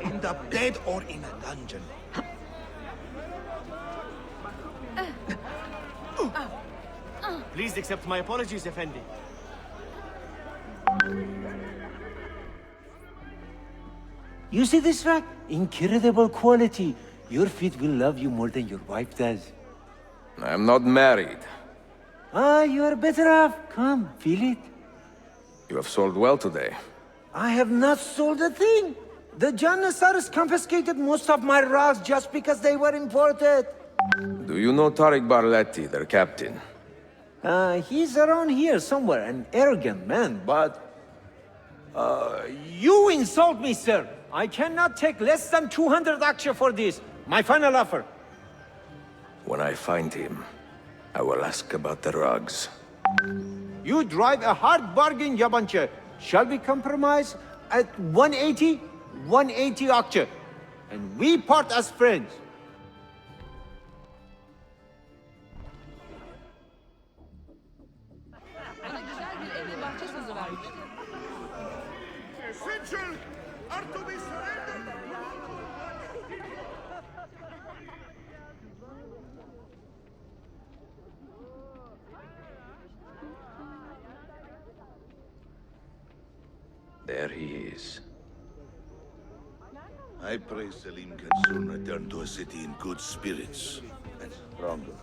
End up dead or in a dungeon. Please accept my apologies, Effendi. You see this rug? Incredible quality. Your feet will love you more than your wife does. I'm not married. Ah, you are better off. Come, feel it. You have sold well today. I have not sold a thing. The Janissaries confiscated most of my rugs just because they were imported. Do you know Tariq Barletti, their captain? He's around here somewhere, an arrogant man, but... you insult me, sir. I cannot take less than 200 aksha for this. My final offer. When I find him, I will ask about the rugs. You drive a hard bargain, Yabanche. Shall we compromise at 180? 180 aksha. And we part as friends. There he is. I pray Selim can soon return to a city in good spirits and stronger.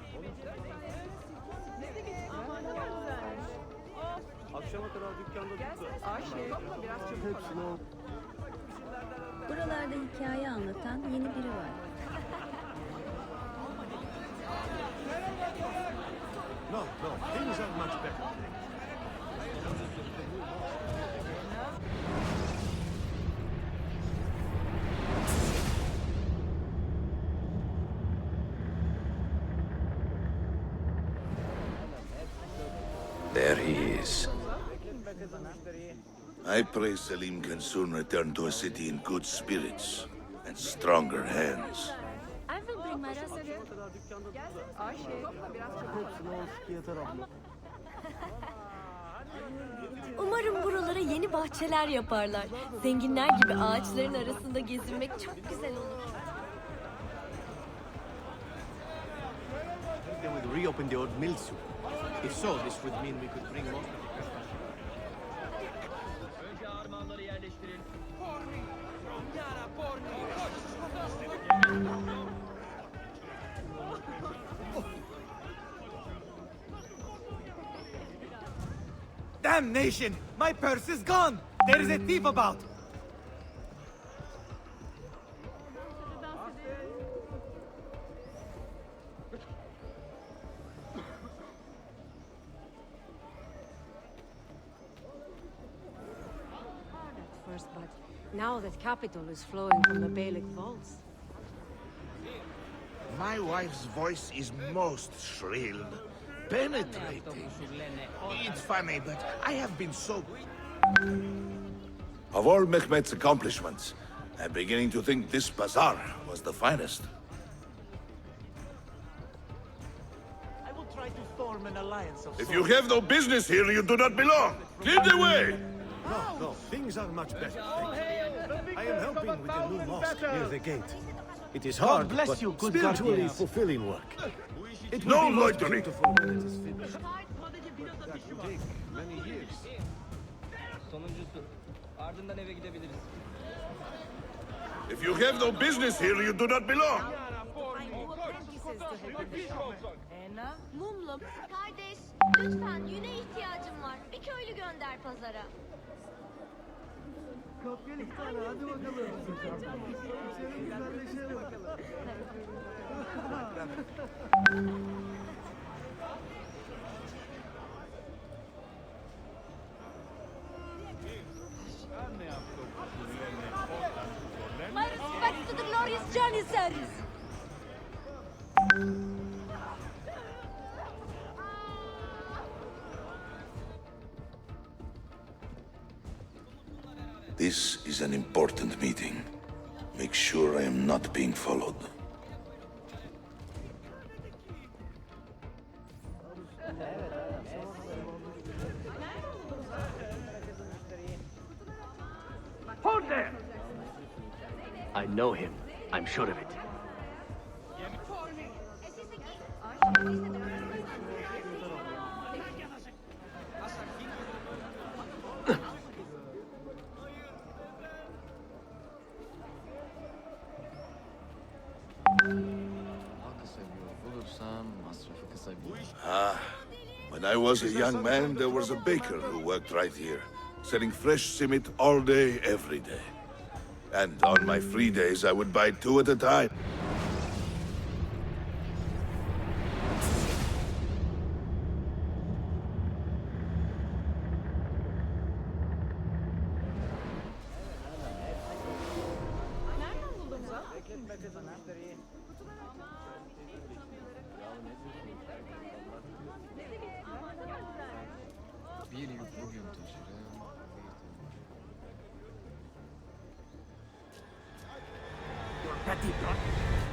Buralarda hikaye anlatan yeni biri var. No, things are much better. There he is. I pray Selim can soon return to a city in good spirits and stronger hands. I will bring my recipe. Umarım buralara yeni bahçeler yaparlar. Zenginler gibi ağaçların arasında gezinmek çok güzel olur. They would reopen the old mill soon. If so, this would mean we could bring most of the customers. Önce armağanları yerleştirin. Damnation! My purse is gone! There is a thief about! But now that capital is flowing from the Beylik vaults. My wife's voice is most shrill, penetrating. It's funny, but I have been so... Of all Mehmet's accomplishments, I'm beginning to think this bazaar was the finest. I will try to form an alliance of If you have no business here, you do not belong. Clear the way! No, things are much better. I am helping with the new mosque near the gate. It is hard, bless but you, good spiritually guardians. fulfilling work. It will No be most loitering. beautiful when it is finished. That will take many years. Sonuncusu. Ardından eve gidebiliriz. If you have no business here, you do not belong. Mumlum. Kardeş, lütfen yüne ihtiyacım var. Bir köylü gönder pazara. My respects to the glorious Janissaries. This is an important meeting. Make sure I am not being followed. Hold there! I know him. I'm sure of it. When I was a young man, there was a baker who worked right here, selling fresh simit all day, every day. And on my free days, I would buy 2 at a time.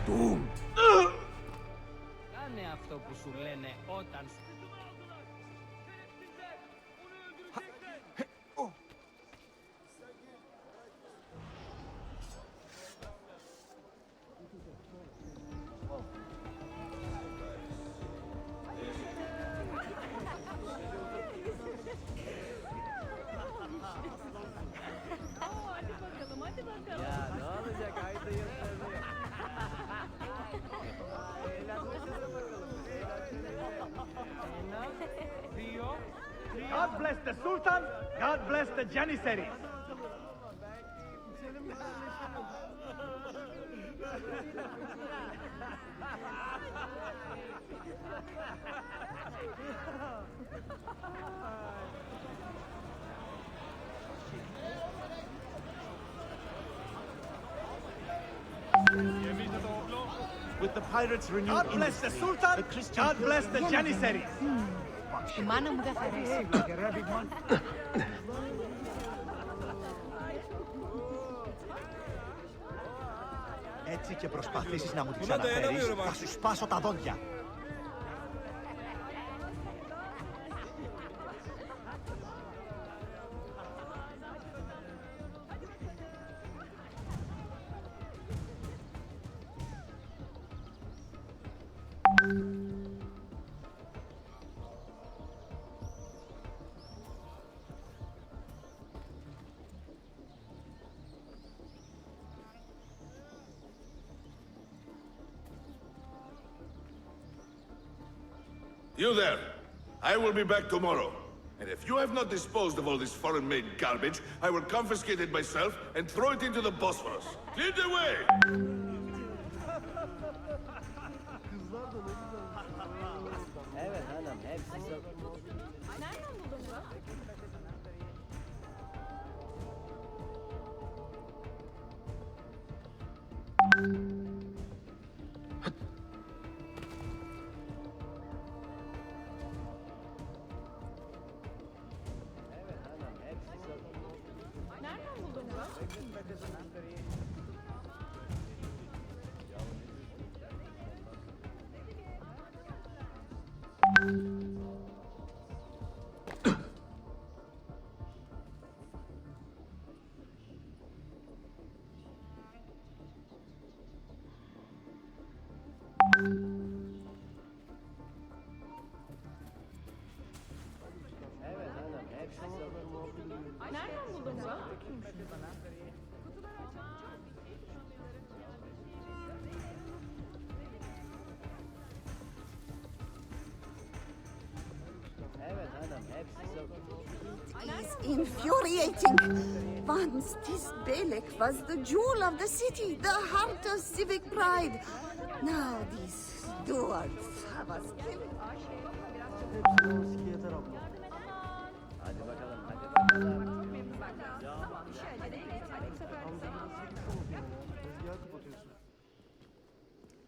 Doomed. Κάνε αυτό που σου λένε όταν σου... God bless the Sultan, God bless the Janissaries. With the pirates renewed God bless the Sultan, God bless the Janissaries. Η μάνα μου δεν θα αρέσει. Έτσι και προσπαθήσεις να μου την ξαναφέρεις, θα σου σπάσω τα δόντια. You there. I will be back tomorrow. And if you have not disposed of all this foreign-made garbage, I will confiscate it myself and throw it into the Bosphorus. Clear the way! Evet hanım hepsi... It is infuriating. Once this Belek was the jewel of the city, the heart of civic pride. Now these stewards have us killed.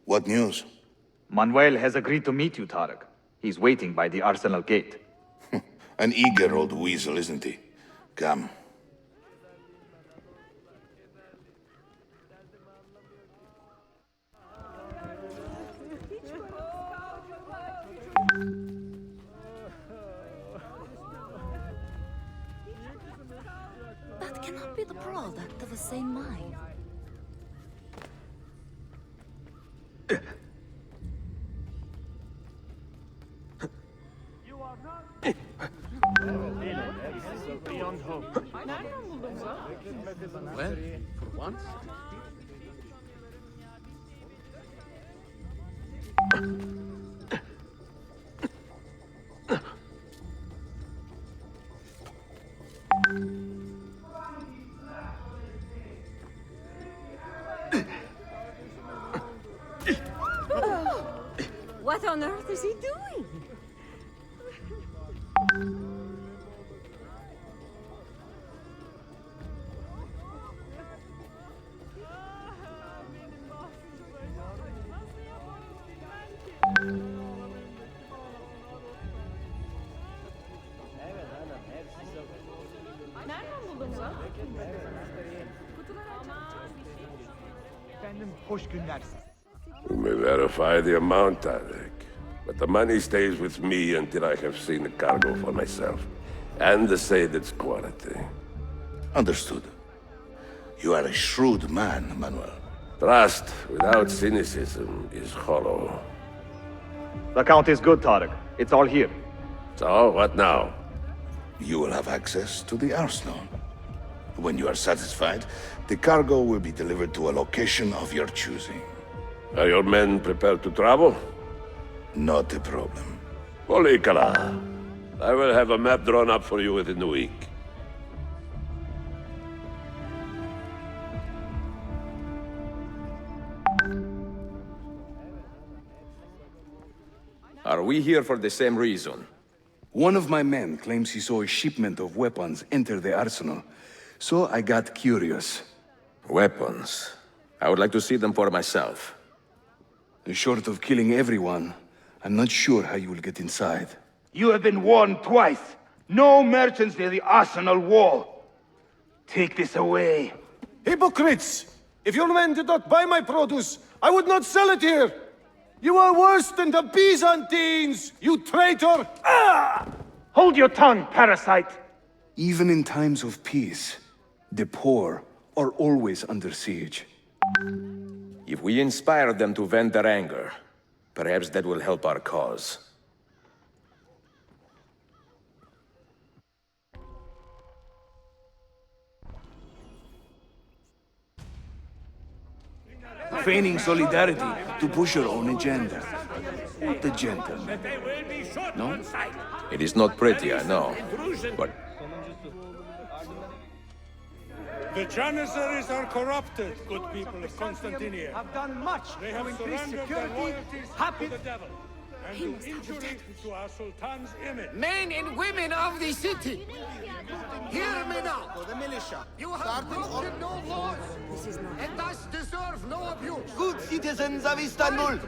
What news? Manuel has agreed to meet you, Tarek. He's waiting by the arsenal gate. An eager old weasel, isn't he? Come. cannot be the product of the same mind. Beyond hope. Well, for once. What on earth is he doing? Efendim, hoş günler. You may verify the amount, Tarek. But the money stays with me until I have seen the cargo for myself. And to say its quality. Understood. You are a shrewd man, Manuel. Trust without cynicism is hollow. The count is good, Tarek. It's all here. So, what now? You will have access to the arsenal. When you are satisfied, the cargo will be delivered to a location of your choosing. Are your men prepared to travel? Not a problem. Polikala. I will have a map drawn up for you within the week. Are we here for the same reason? One of my men claims he saw a shipment of weapons enter the arsenal, so I got curious. Weapons? I would like to see them for myself. Short of killing everyone, I'm not sure how you will get inside. You have been warned twice. No merchants near the arsenal wall. Take this away. Hypocrites! If your men did not buy my produce, I would not sell it here! You are worse than the Byzantines, you traitor! Ah! Hold your tongue, parasite! Even in times of peace, the poor are always under siege. If we inspire them to vent their anger, perhaps that will help our cause. Feigning solidarity to push your own agenda. What a gentleman. No? It is not pretty, I know, but... The Janissaries are corrupted, good people of Constantinople. Have done much They to have increase surrendered security, their loyalties happy... to the devil and do injury to our Sultan's image. Men and women of the city, hear me now. The militia. You have broken no laws, and thus deserve no abuse. Good citizens of Istanbul,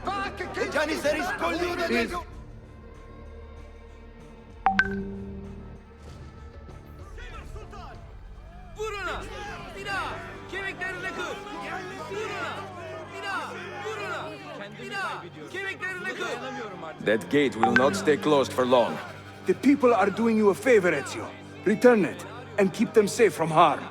the Janissaries colluded. Vuruna! Bir daha! Kemiklerini kır! Vuruna! Bir daha! Vuruna! Bir daha! Kemiklerini kır! That gate will not stay closed for long. The people are doing you a favor, Ezio. Return it, and keep them safe from harm.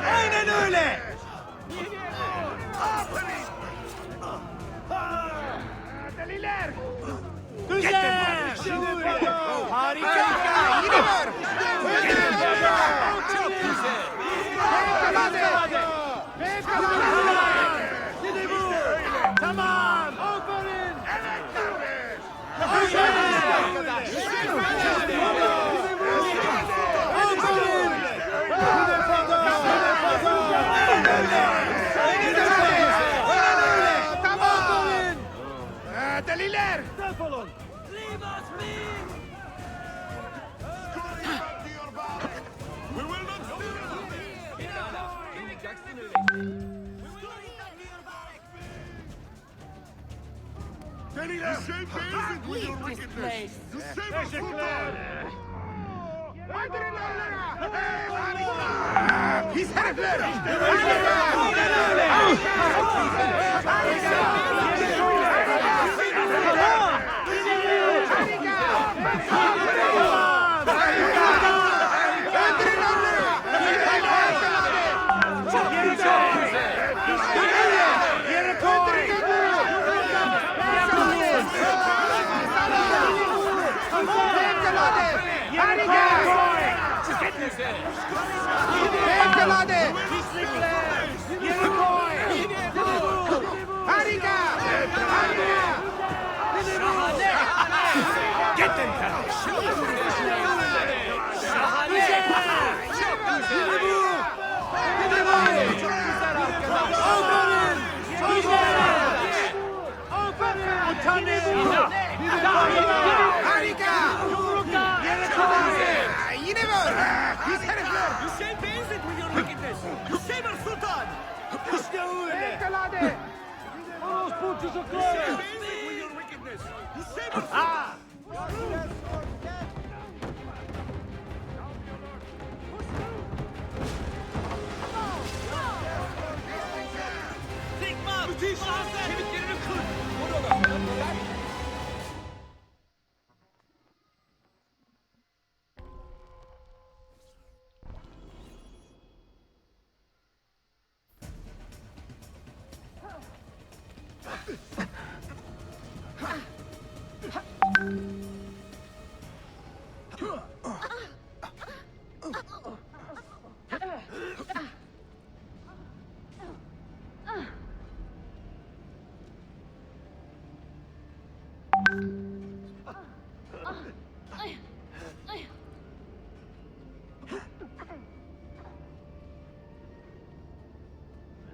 Aynen öyle! Deliler! Güzel! Harika! Tamam! Aferin! Evet kardeş! Deliler! Defolun! Deliler! You shame with your wickedness! You shame us, Sultan! Pis herifler!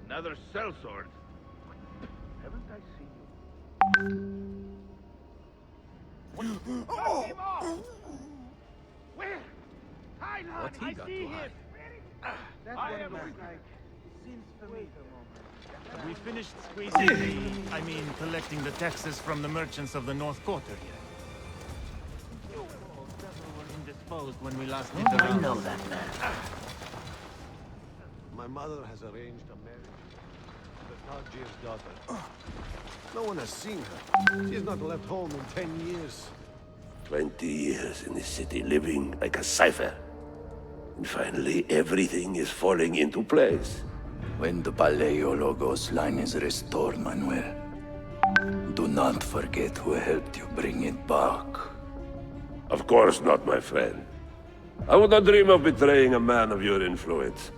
Another sellsword? Haven't I seen you? Where? Hi, lad. What he I got see to him. That I one am looks like... Seems familiar. We finished squeezing I mean, collecting the taxes from the merchants of the North Quarter here. You were indisposed when we last did the rounds. I know that man. My mother has arranged a marriage with the Tajir's daughter. No one has seen her. She has not left home in 10 years. 20 years in this city, living like a cipher. And finally, everything is falling into place. When the Paleologos line is restored, Manuel, do not forget who helped you bring it back. Of course not, my friend. I would not dream of betraying a man of your influence.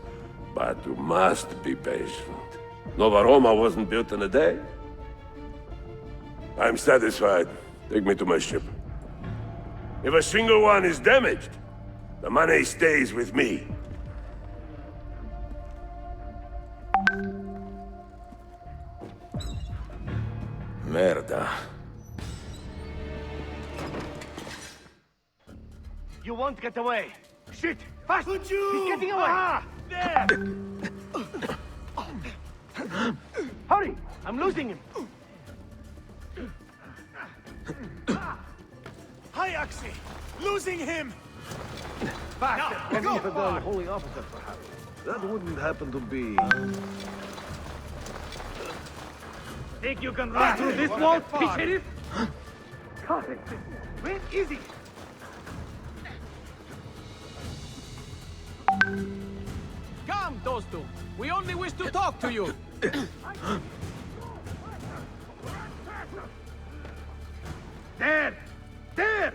But you must be patient. Nova Roma wasn't built in a day. I'm satisfied. Take me to my ship. If a single one is damaged, the money stays with me. Merda. You won't get away. Shit! Fast! He's getting away! Ah! There! Hurry! I'm losing him! Hi, Axie! Losing him! Faster! An infidel holy officer, perhaps. That wouldn't happen to be... Think you can run through this wall, Sheriff? Where is he? Come, those two. We only wish to talk to you. There! There!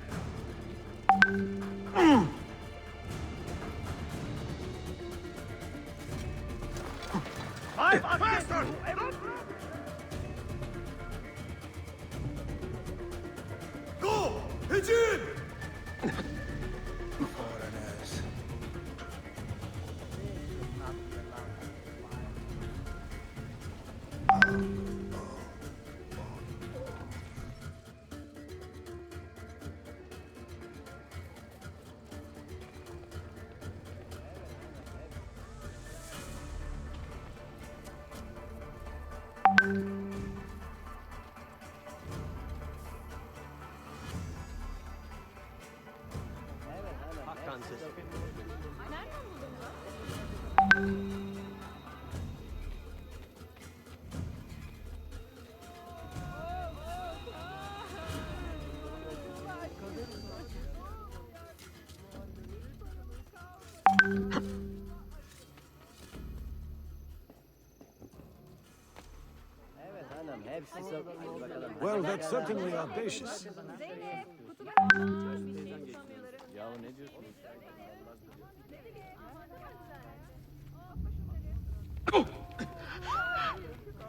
Well, that's certainly audacious.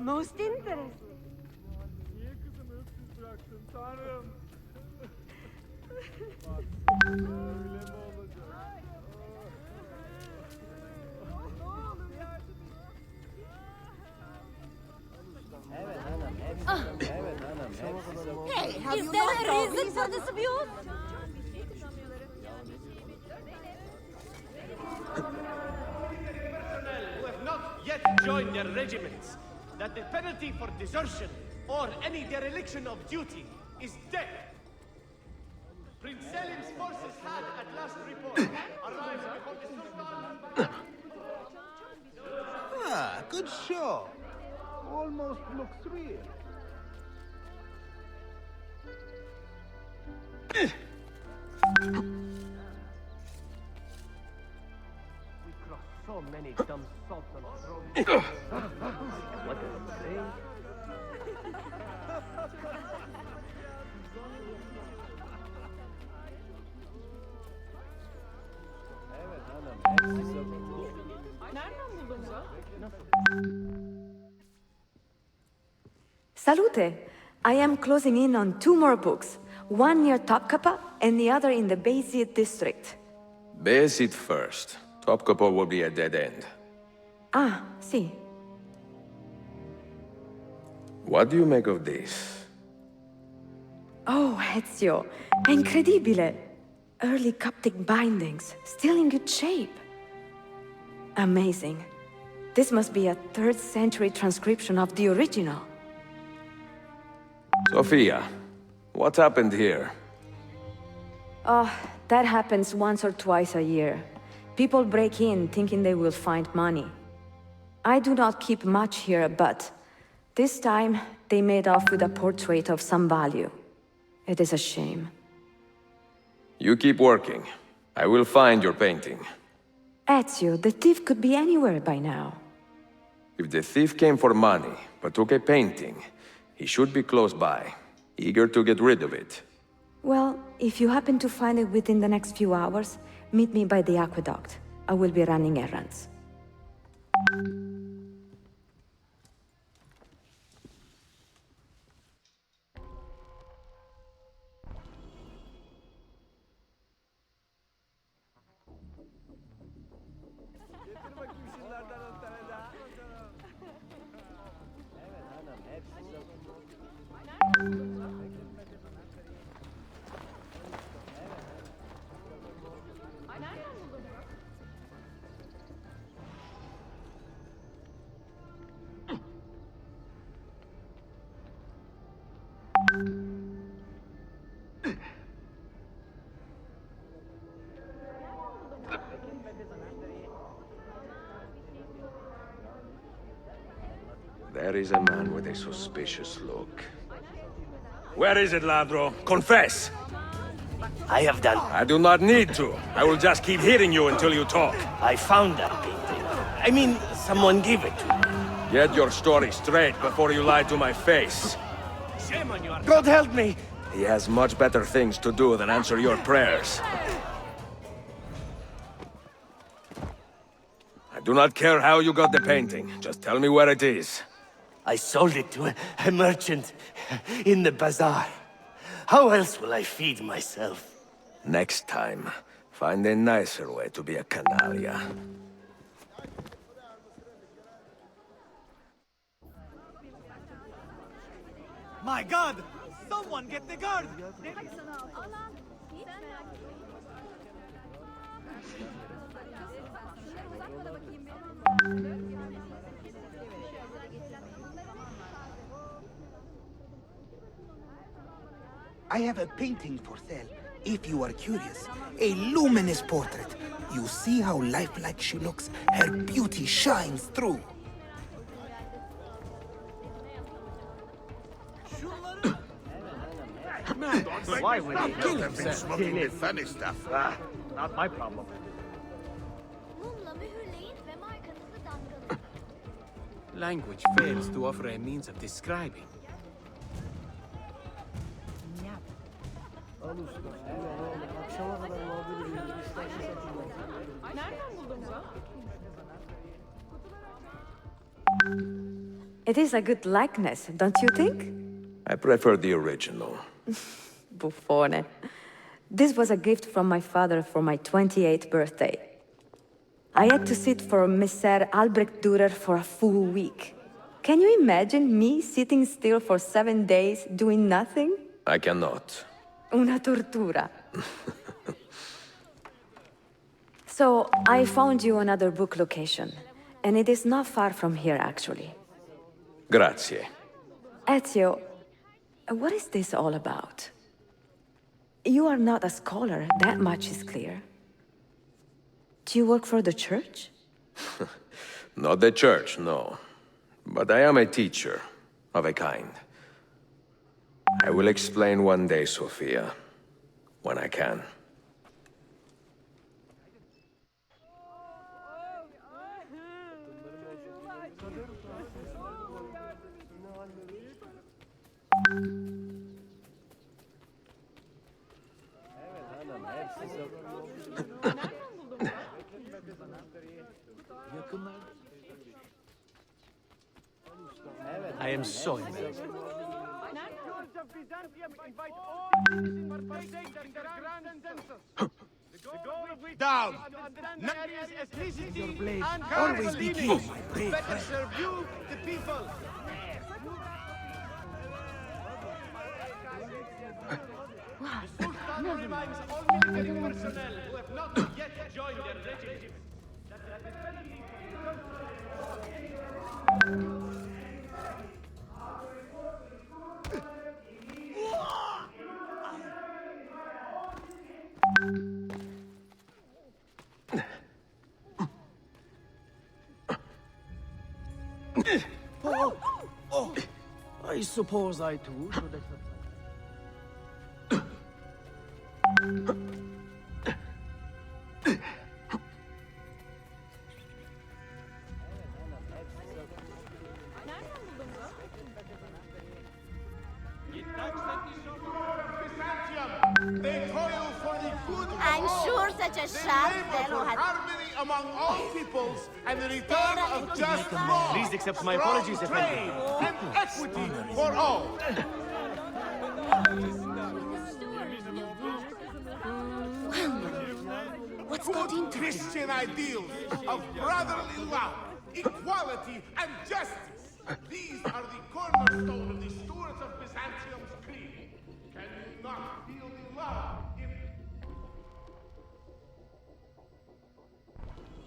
Most interesting. Hey, have Is you there lost a all reason these? for this abuse? Who have not yet joined their regiments, that the penalty for desertion or any dereliction of duty is death. Prince Selim's forces had, at last report, arrived before the Sultan. Ah, good show. Almost looks real. We crossed so many dumb sultans' throats. What does it say? Salute! I am closing in on 2 more books. One near Topkapı and the other in the Bayezid district. Bayezid first. Topkapı will be a dead end. Ah, sì. What do you make of this? Oh, Ezio, è incredibile! Early Coptic bindings, still in good shape. Amazing. This must be a 3rd century transcription of the original. Sophia, what happened here? Oh, that happens once or twice a year. People break in thinking they will find money. I do not keep much here, but this time they made off with a portrait of some value. It is a shame. You keep working. I will find your painting. Ezio, the thief could be anywhere by now. If the thief came for money, but took a painting, he should be close by, eager to get rid of it. Well, if you happen to find it within the next few hours, meet me by the aqueduct. I will be running errands. There is a man with a suspicious look. Where is it, Ladro? Confess! I have done. I do not need to. I will just keep hitting you until you talk. I found that painting. I mean, someone gave it to me. Get your story straight before you lie to my face. Shame on you. God help me! He has much better things to do than answer your prayers. I do not care how you got the painting. Just tell me where it is. I sold it to a merchant in the bazaar. How else will I feed myself? Next time, find a nicer way to be a canaglia. My God! Someone get the guard! I have a painting for sale, if you are curious. A luminous portrait. You see how lifelike she looks? Her beauty shines through. Why would he Kill him for smoking the funny stuff. Ah, not my problem. Language fails to offer a means of describing. It is a good likeness, don't you think? I prefer the original. Buffone. This was a gift from my father for my 28th birthday. I had to sit for Messer Albrecht Dürer for a full week. Can you imagine me sitting still for 7 days doing nothing? I cannot. Una tortura. So, I found you another book location. And it is not far from here, actually. Grazie. Ezio, what is this all about? You are not a scholar, that much is clear. Do you work for the church? Not the church, no. But I am a teacher, of a kind. I will explain one day, Sophia. When I can. I am so amazed. Down! Your blade always be keen, my brave better friend. serve you, the people. The Sultan reminds all military personnel who have not yet joined their regiment that Oh, I suppose I too should exercise. They toil for the good of I'm all. sure such a They sharp labor fellow for had... harmony among all peoples and the return of just law. Please accept my strong apologies, trade, Effendi. and equity for all. What's Good got into Christian ideals of brotherly love, equality, and justice. These are the cornerstone of the stewards of Byzantium's creed. Can you not feel the love in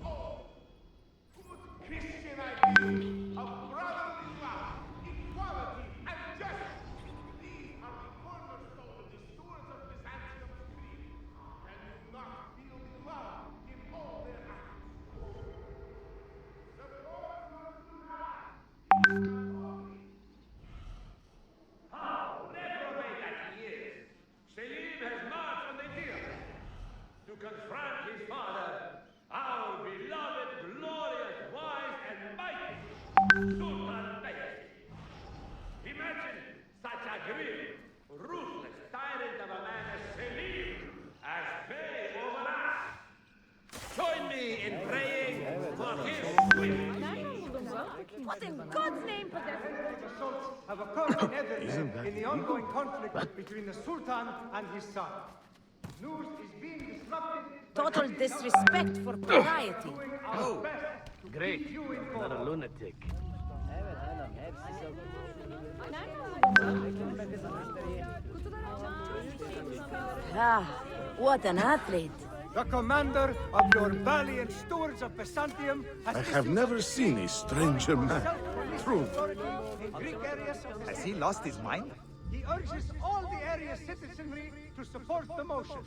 all good Christian ideals of brotherly love, equality, and justice? These are the cornerstone of the stewards of Byzantium's creed. Can you not feel the love in all their acts? How reprobate that he is! Selim has marched on the theater to confront his father, our beloved, glorious, wise, and mighty Sultan Bey. Imagine such a grim, ruthless tyrant of a man as Selim as Bey over us. Join me in praying for his swift. What in God's name Assaults have occurred in Edirne in the ongoing conflict between the Sultan and his son. News is being disrupted. Total disrespect for propriety. Oh, great. Not a lunatic. Ah, what an athlete. The commander of your valiant stewards of Byzantium has I have never seen a stranger man. Truly. in Greek areas of the Has city. he lost his mind? He urges all the area's citizenry to support the motion.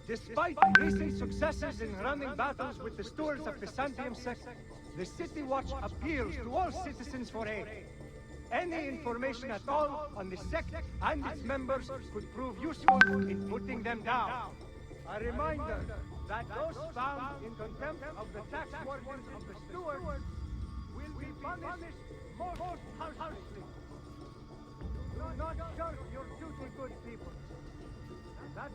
Despite recent successes in running battles with the stewards of Byzantium sect, the City Watch appeals to all citizens for aid. Any information at all on the sect and its members could prove useful in putting them down. A reminder that those found in contempt of the tax wardens of the stewards will be punished most harshly. Do not shirk your duty, good people. That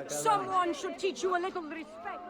Someone should teach you a little respect.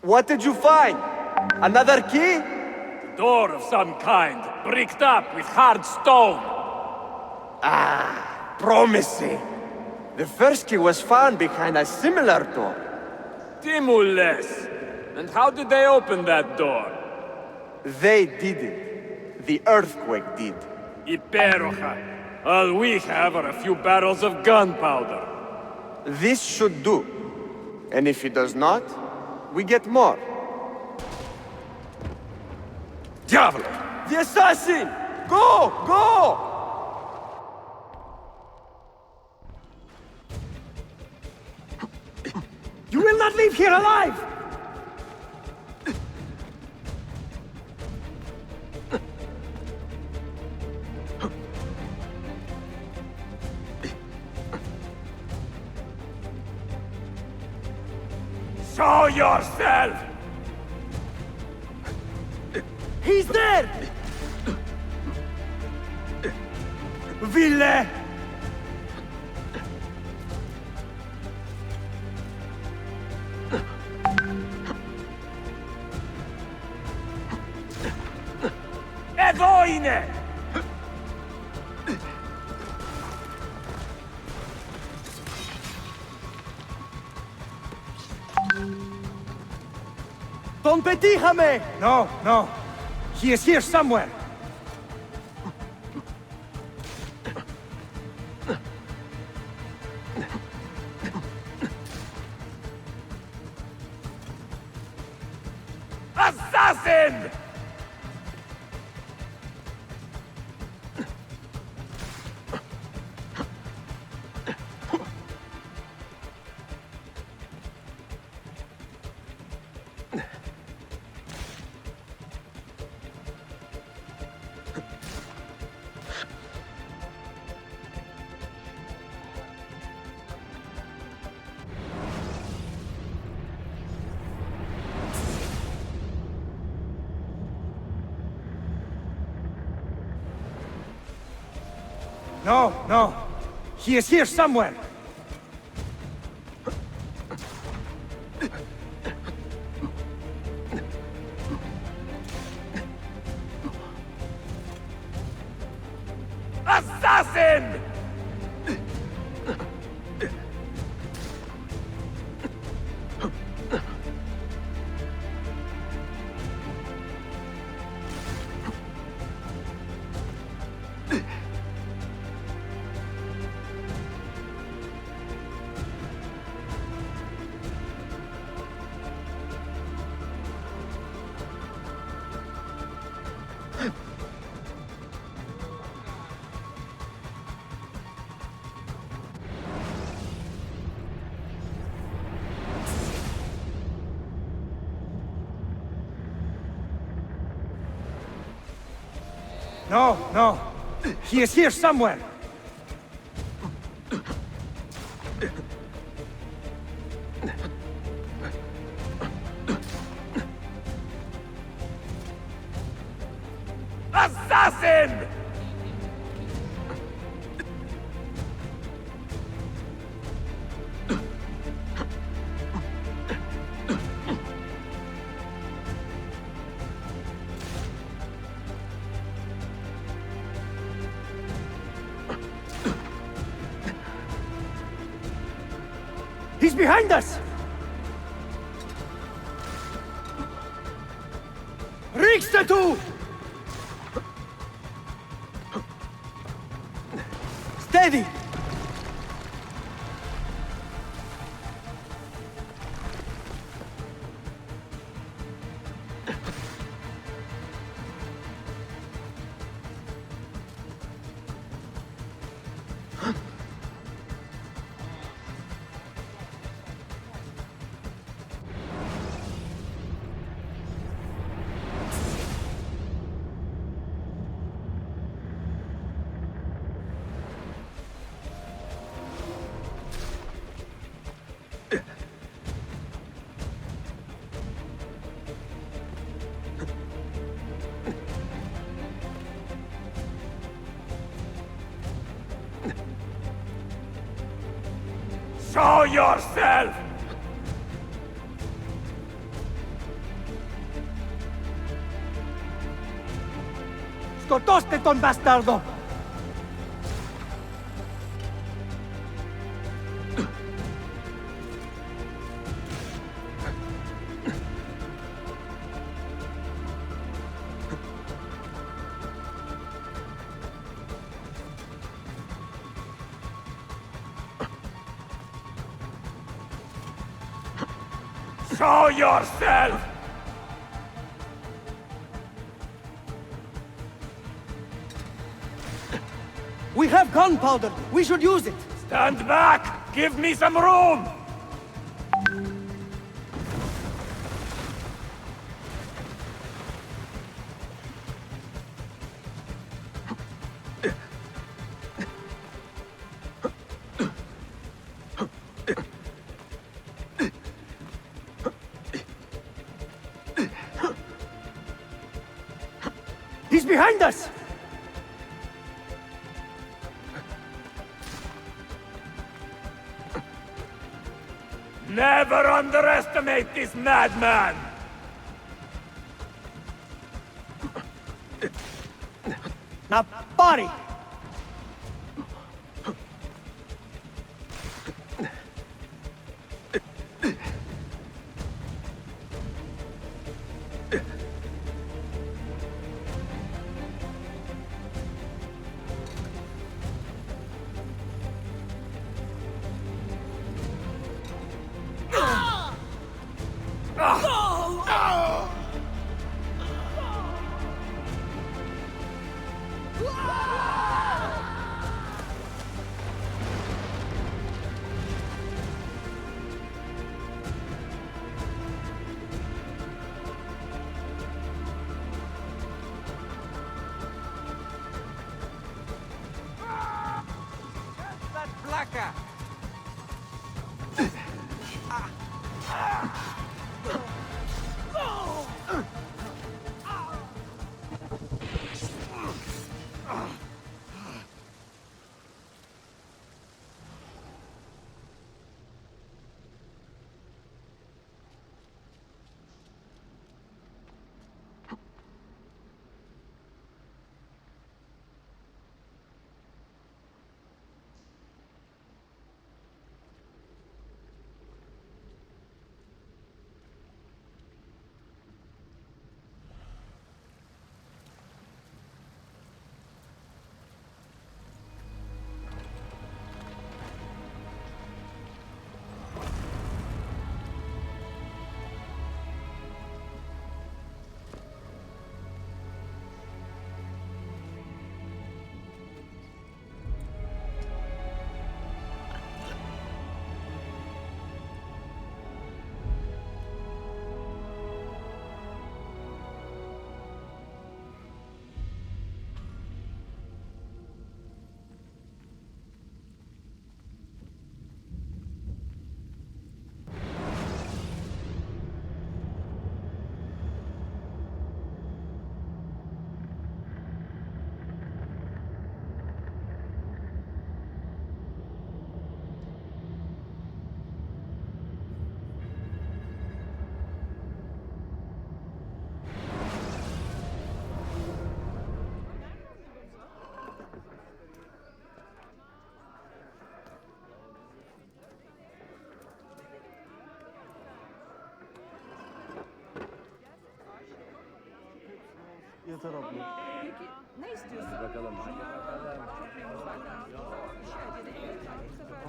What did you find? Another key? Door of some kind, bricked up with hard stone. Ah, promising. The first key was found behind a similar door. Timules. And how did they open that door? They didn't. The earthquake did. Iperoja. All we have are a few barrels of gunpowder. This should do. And if it does not, we get more. Diavolo! The assassin! Go! Go! You will not leave here alive! Show yourself! He's there! Ville! Εδώ είναι! Τον πετύχαμε! No, no. He is here somewhere. Assassin! No, no. He is here somewhere. Assassin! No, no. He is here somewhere. Assassin! He's behind us! Riksdatu! Steady! Show yourself! Σκοτώστε τον μπαστάρδο! Show yourself! We have gunpowder! We should use it! Stand back! Give me some room! He's behind us! Never underestimate this madman! Now, body! taraflı. Peki ne istiyorsun? Bakalım.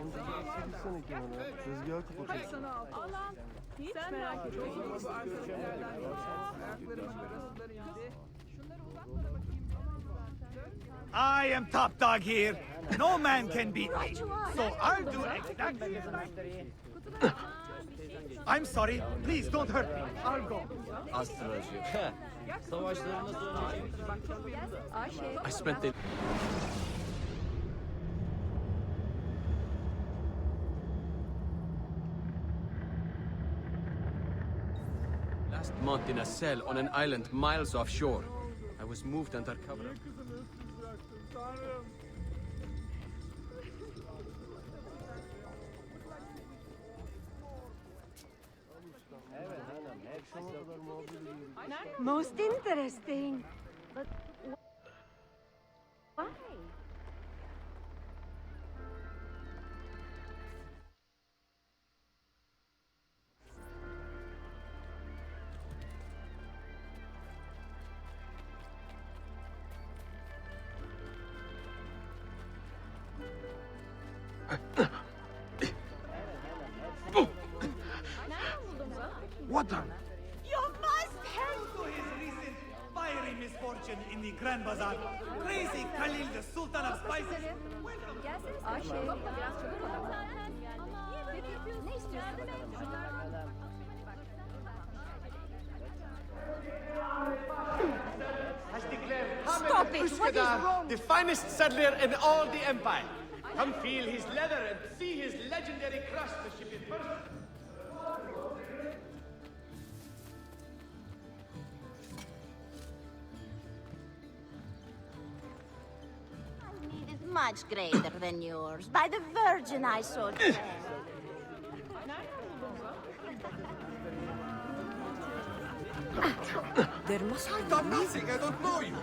Amca gitsene kenara. Tezgahı kapatıyorsun. Sana al. Allah'ım. Hiç merak etme. Bu arkalardan ayaklarımın arasından indi. Şunları uzatmana bakayım. I am top dog here. No man can beat me. So I'll do exactly. I'm sorry. Please don't hurt me. I'll go. Astroloji. Savaşlarına sonra... I spent the last month in a cell on an island miles offshore. I was moved under cover of... Most interesting. But why? What the? You must help to his recent fiery misfortune in the Grand Bazaar. Crazy Khalil, the Sultan of Spices. Has declared Stop Hamid it! What is Uskadar wrong? the finest settler in all the empire. Come feel his leather and see his legendary craftsmanship in person. It is much greater than yours. By the Virgin, I so declare. There must be I'm nothing. I don't know you.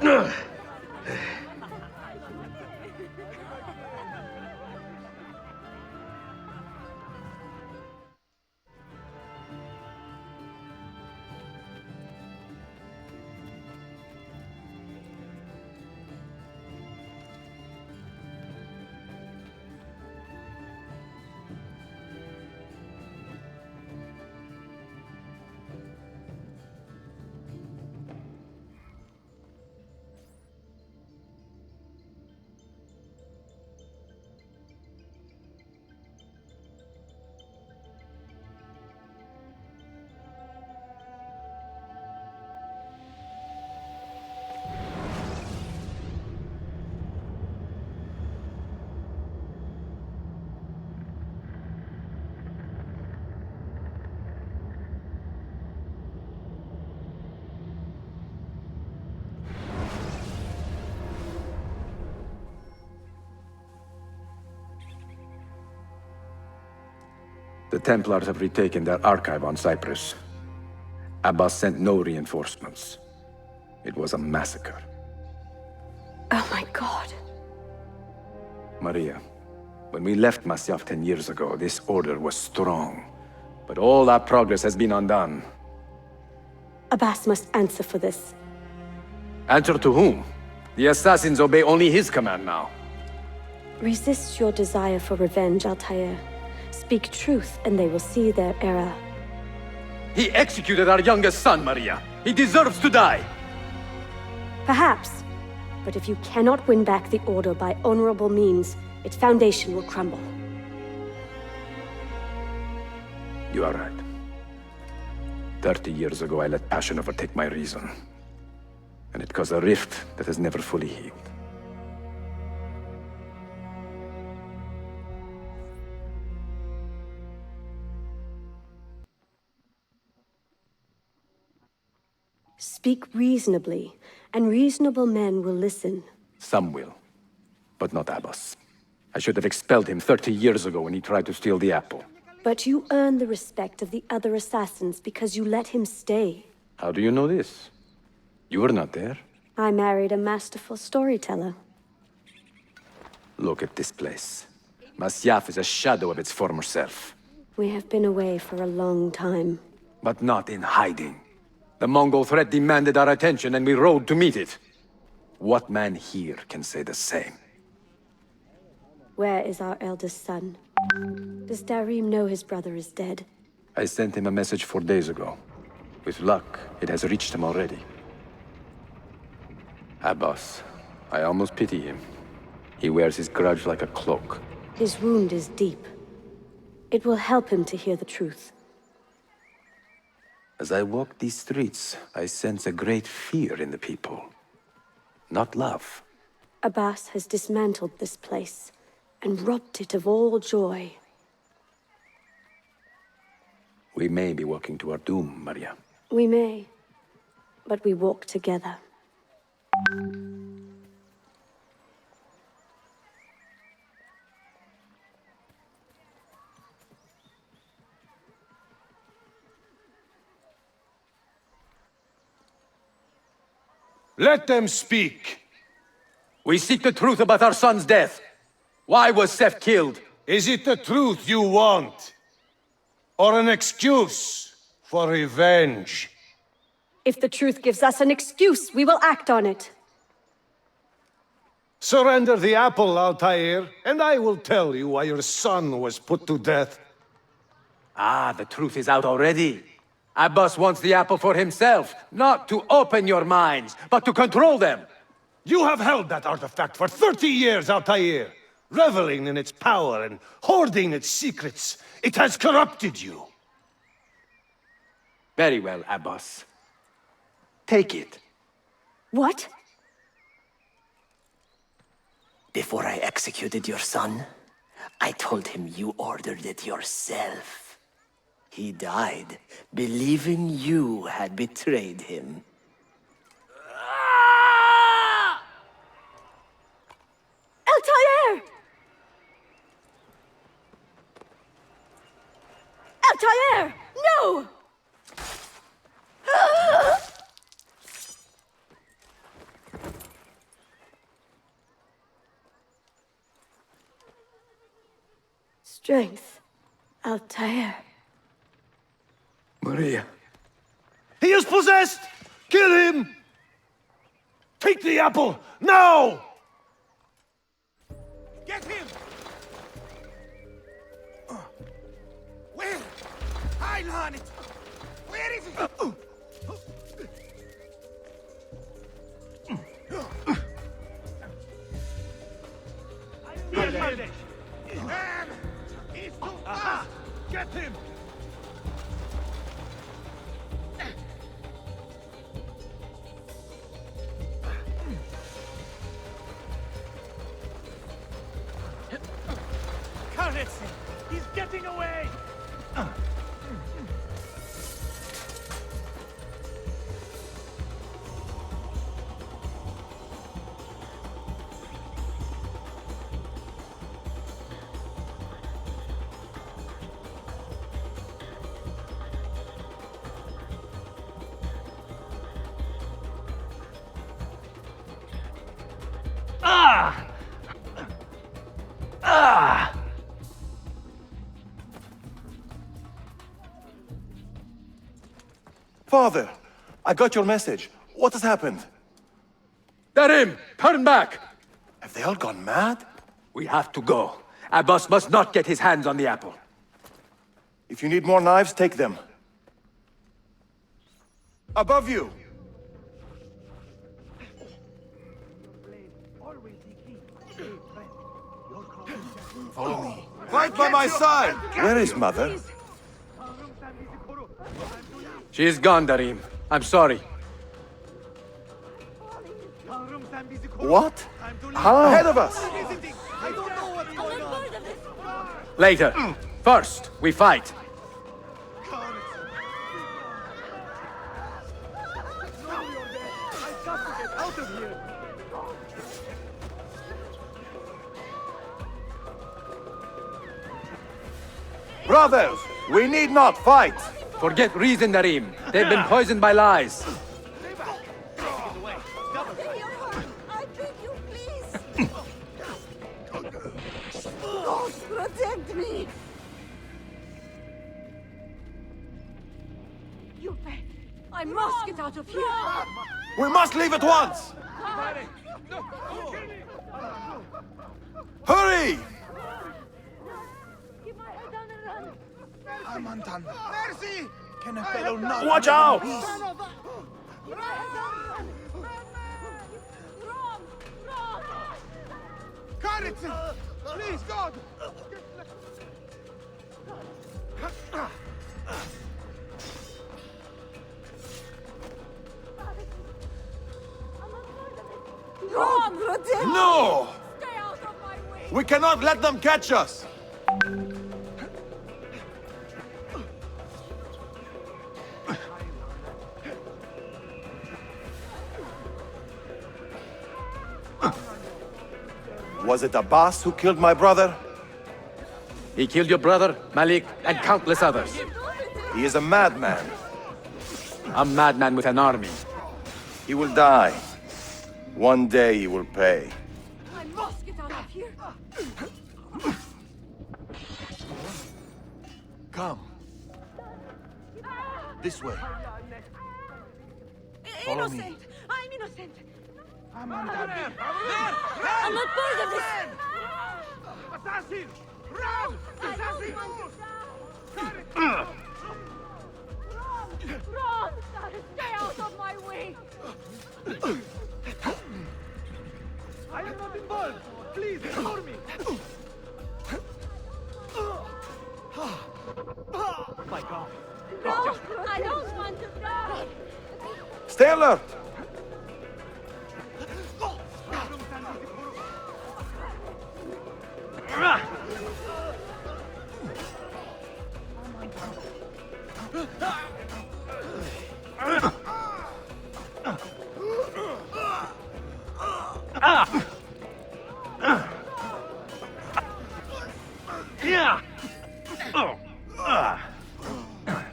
The Templars have retaken their archive on Cyprus. Abbas sent no reinforcements. It was a massacre. Oh my god. Maria, when we left Masyaf 10 years ago, this order was strong. But all our progress has been undone. Abbas must answer for this. Answer to whom? The assassins obey only his command now. Resist your desire for revenge, Altair. Speak truth, and they will see their error. He executed our youngest son, Maria. He deserves to die. Perhaps. But if you cannot win back the Order by honorable means, its foundation will crumble. You are right. 30 years ago, I let passion overtake my reason. And it caused a rift that has never fully healed. Speak reasonably, and reasonable men will listen. Some will, but not Abbas. I should have expelled him 30 years ago when he tried to steal the apple. But you earn the respect of the other assassins because you let him stay. How do you know this? You were not there. I married a masterful storyteller. Look at this place. Masyaf is a shadow of its former self. We have been away for a long time. But not in hiding. The Mongol threat demanded our attention, and we rode to meet it. What man here can say the same? Where is our eldest son? Does Darim know his brother is dead? I sent him a message 4 days ago. With luck, it has reached him already. Abbas, I almost pity him. He wears his grudge like a cloak. His wound is deep. It will help him to hear the truth. As I walk these streets, I sense a great fear in the people. Not love. Abbas has dismantled this place and robbed it of all joy. We may be walking to our doom, Maria. We may, but we walk together. Let them speak. We seek the truth about our son's death. Why was Seth killed? Is it the truth you want? Or an excuse for revenge? If the truth gives us an excuse, we will act on it. Surrender the apple, Altair, and I will tell you why your son was put to death. Ah, the truth is out already. Abbas wants the apple for himself, not to open your minds, but to control them. You have held that artifact for 30 years, Altair, reveling in its power and hoarding its secrets. It has corrupted you. Very well, Abbas. Take it. What? Before I executed your son, I told him you ordered it yourself. He died, believing you had betrayed him. Altair! Altair! No! Strength, Altair. Maria. He is possessed! Kill him! Take the apple, now! Get him! Where? I'll on it! Where is he? Man! He's too fast! Get him! Currency! He's getting away! Father, I got your message. What has happened? Darim, turn back! Have they all gone mad? We have to go. Abbas must not get his hands on the apple. If you need more knives, take them. Above you! Follow me. Fight by my side! Where is Mother? She is gone, Darim. I'm sorry. What? How? Ahead of us! Later. First, we fight. Brothers, we need not fight! Forget reason, Darim. They've been poisoned by lies. God, protect me! I must get out of here! We must leave at once! Hurry! I'm undone. Mercy! Can a fellow not Watch live in out! peace? Carrington! Please, God! God, protect me! No! Stay out of my way! We cannot let them catch us! Was it Abbas who killed my brother? He killed your brother, Malik, and countless others. He is a madman. A madman with an army. He will die. One day he will pay. I must get out of here! Come. This way. Follow innocent! I'm innocent! I'm undone. I'm not part of this! Assassin! Run! I don't Assassin! want to die! Run! Stay out of my way! I am not involved! Please, ignore me! My God. No! I don't want to die! Stay alert!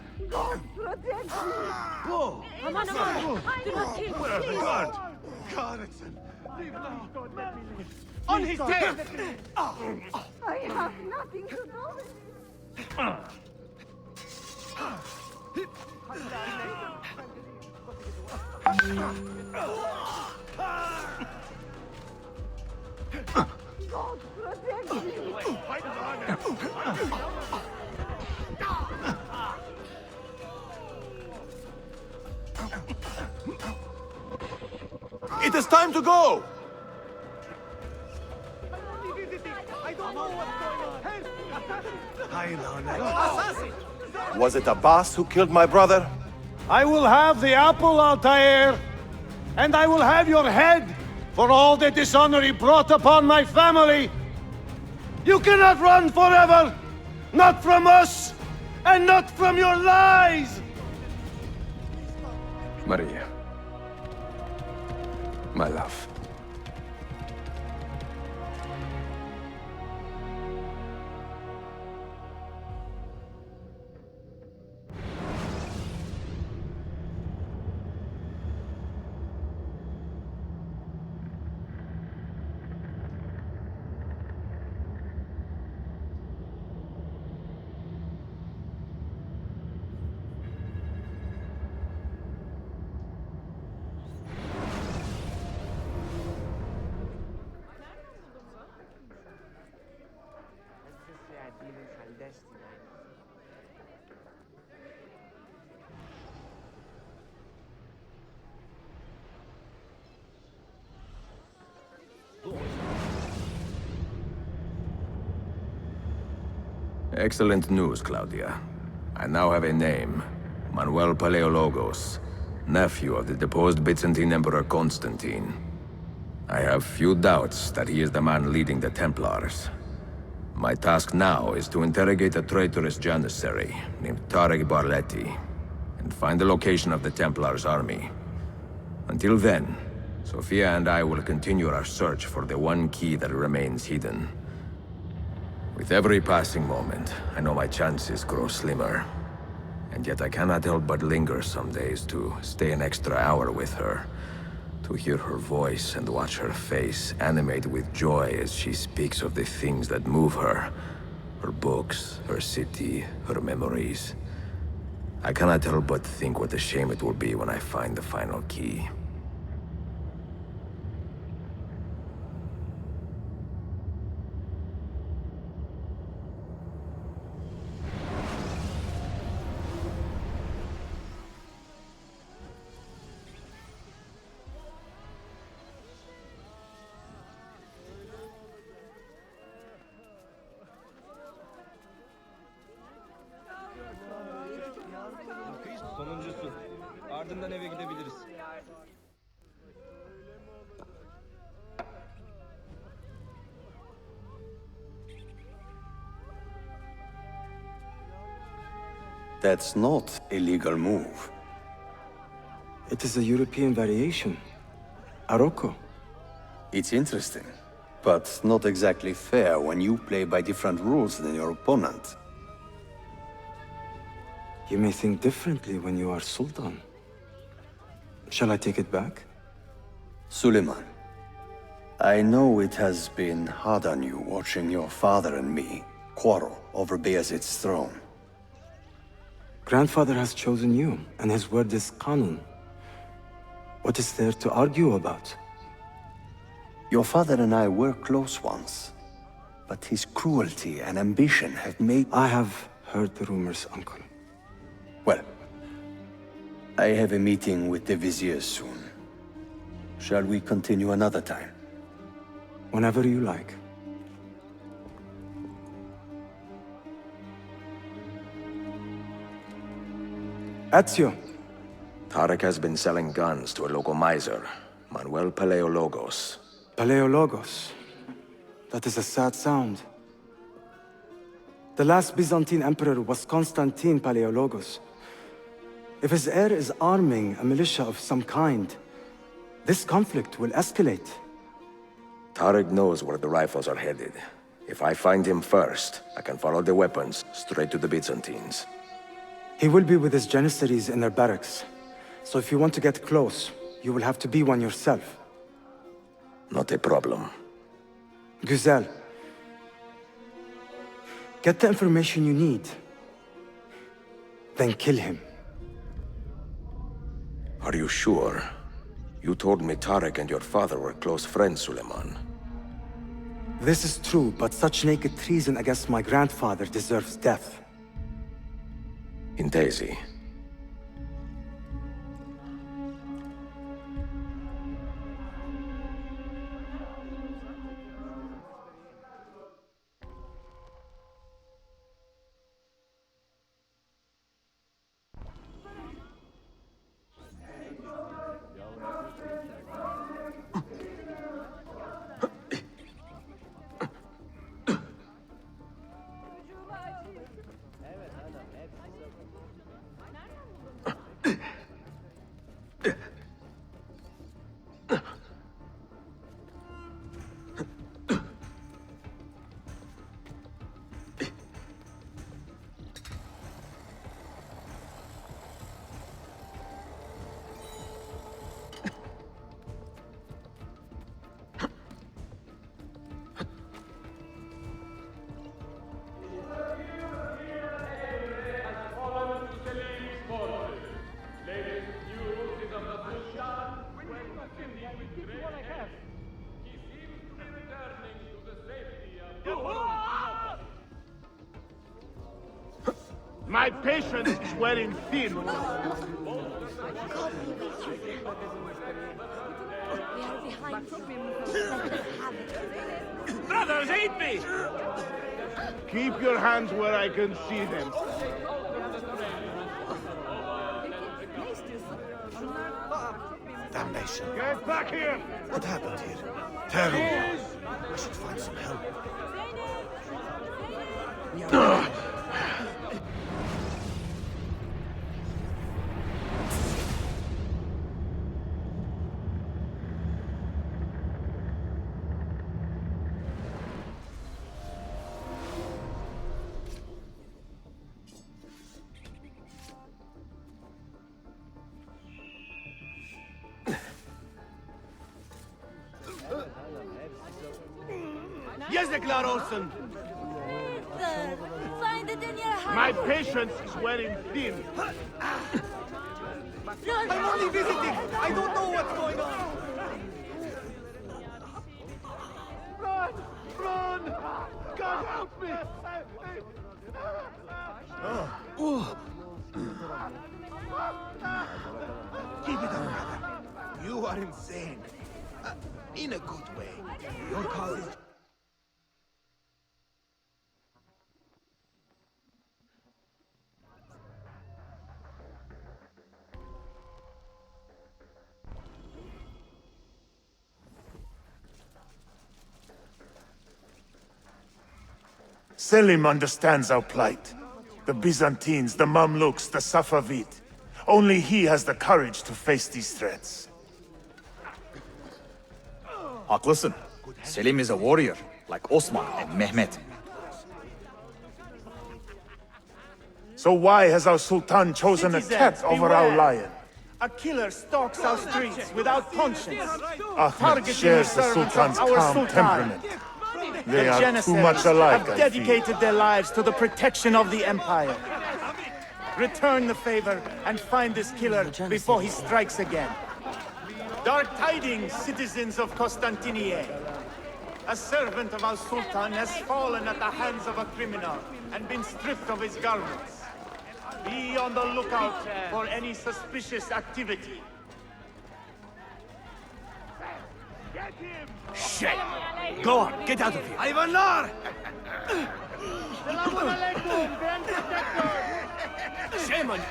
God, protect me! Aman, do not kill me, please! Carrington! Leave now! God, let me live! On his tail! I have nothing to do with it! God, protect me! It is time to go! I don't know what's going on! Help! Assassin! Was it Abbas who killed my brother? I will have the apple, Altair, and I will have your head for all the dishonor he brought upon my family. You cannot run forever, not from us, and not from your lies! Maria. My love. Excellent news, Claudia. I now have a name. Manuel Paleologos, nephew of the deposed Byzantine Emperor Constantine. I have few doubts that he is the man leading the Templars. My task now is to interrogate a traitorous janissary named Tarek Barletti, and find the location of the Templars' army. Until then, Sophia and I will continue our search for the one key that remains hidden. With every passing moment, I know my chances grow slimmer. And yet I cannot help but linger some days to stay an extra hour with her. To hear her voice and watch her face animate with joy as she speaks of the things that move her. Her books, her city, her memories. I cannot help but think what a shame it will be when I find the final key. Sonuncusu. Ardından eve gidebiliriz. That's not a legal move. It is a European variation. Aroko. It's interesting, but not exactly fair when you play by different rules than your opponent. You may think differently when you are Sultan. Shall I take it back? Suleiman, I know it has been hard on you watching your father and me quarrel over Bayezid's throne. Grandfather has chosen you, and his word is Qanun. What is there to argue about? Your father and I were close once, but his cruelty and ambition have made... I have heard the rumors, Uncle. Well, I have a meeting with the Vizier soon. Shall we continue another time? Whenever you like. Ezio. Tarek has been selling guns to a local miser, Manuel Paleologos. Paleologos. That is a sad sound. The last Byzantine emperor was Constantine Paleologos. If his heir is arming a militia of some kind, this conflict will escalate. Tarek knows where the rifles are headed. If I find him first, I can follow the weapons straight to the Byzantines. He will be with his Janissaries in their barracks. So if you want to get close, you will have to be one yourself. Not a problem. Güzel. Get the information you need. Then kill him. Are you sure? You told me Tarek and your father were close friends, Suleiman. This is true, but such naked treason against my grandfather deserves death. Intesi. My patience is wearing thin. We are behind. Brothers, aid me! Keep your hands where I can see them. Damnation. Get back here! What happened here? Terrible. I should find some help. Yazıklar olsun. Find it in your heart. My patience is wearing thin. I'm only visiting. I don't know what's going on. Run! Run! God help me! Keep it up, brother. You are insane. In a good way. Your cause is... Selim understands our plight. The Byzantines, the Mamluks, the Safavid. Only he has the courage to face these threats. Haklısın. Selim is a warrior, like Osman and Mehmet. So why has our Sultan chosen a cat over our lion? A killer stalks our streets without conscience. Ahmed shares the Sultan's calm temperament. They The are too Janissaries much alike, have I feel. dedicated their lives to the protection of the Empire. Return the favor and find this killer before he strikes again. Dark tidings, citizens of Constantinople. A servant of our Sultan has fallen at the hands of a criminal and been stripped of his garments. Be on the lookout for any suspicious activity. Shit! Go on, get out of here! Ivanar! Shame on you!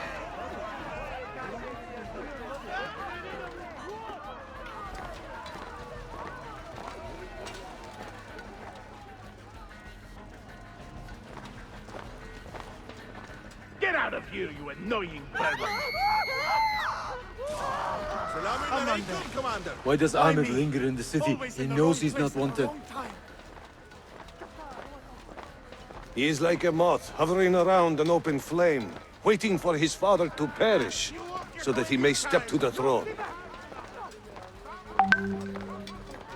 Get out of here, you annoying beggar! Commander. Why does Ahmed linger in the city? He knows he's not wanted. He is like a moth hovering around an open flame, waiting for his father to perish, so that he may step to the throne.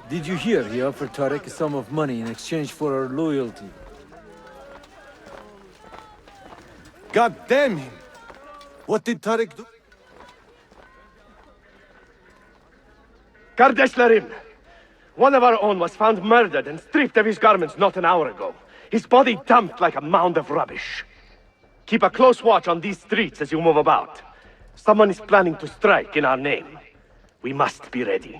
Did you hear he offered Tarek a sum of money in exchange for our loyalty? God damn him! What did Tariq do? Kardeşlerim! One of our own was found murdered and stripped of his garments not an hour ago. His body dumped like a mound of rubbish. Keep a close watch on these streets as you move about. Someone is planning to strike in our name. We must be ready.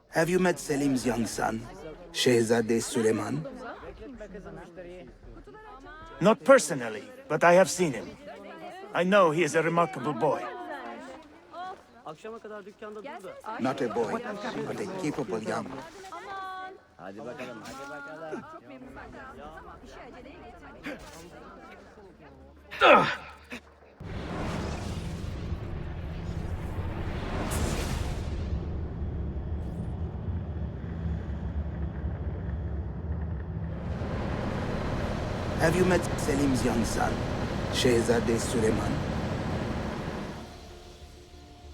Have you met Selim's young son, Shehzade Suleiman? Not personally, but I have seen him. I know he is a remarkable boy. Not a boy, but a capable young man. Have you met Selim's young son, Shehzade Suleiman?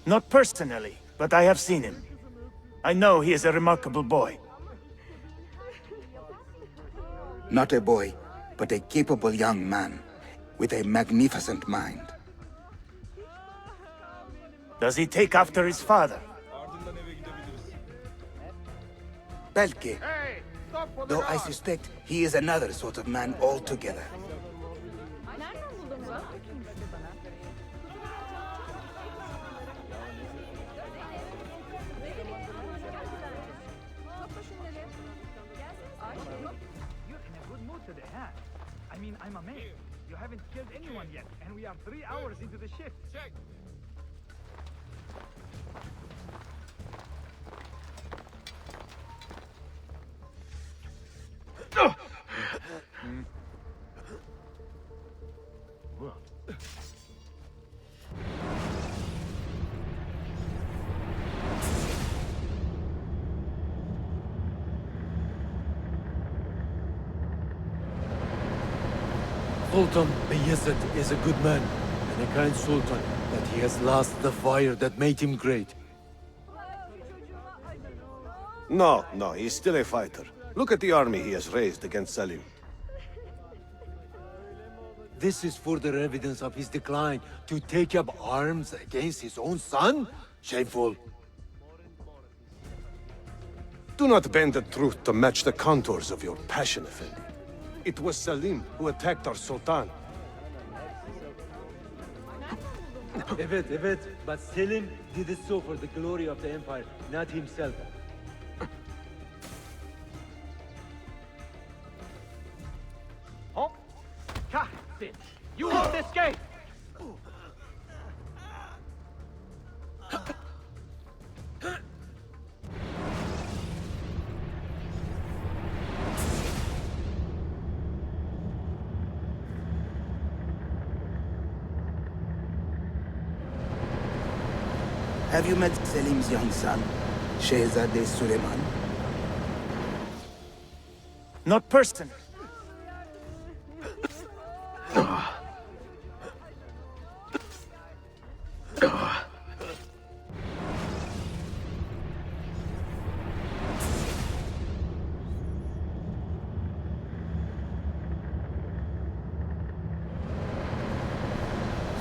Not personally, but I have seen him. I know he is a remarkable boy. Not a boy, but a capable young man with a magnificent mind. Does he take after his father? Belki. Though I suspect he is another sort of man altogether. You're in a good mood today, huh? I mean, I'm amazed. You haven't killed anyone yet, and we are 3 hours into the shift. Check. Sultan Bayezid is a good man and a kind sultan, but he has lost the fire that made him great. No, he's still a fighter. Look at the army he has raised against Salim. This is further evidence of his decline. To take up arms against his own son? Shameful. Do not bend the truth to match the contours of your passion, Effendi. It was Salim who attacked our Sultan. Evet, but Selim did it so for the glory of the Empire, not himself. Oh, Kahsin, you won't escape! Have you met Selim's young son, Shehzade Suleiman? Not personally.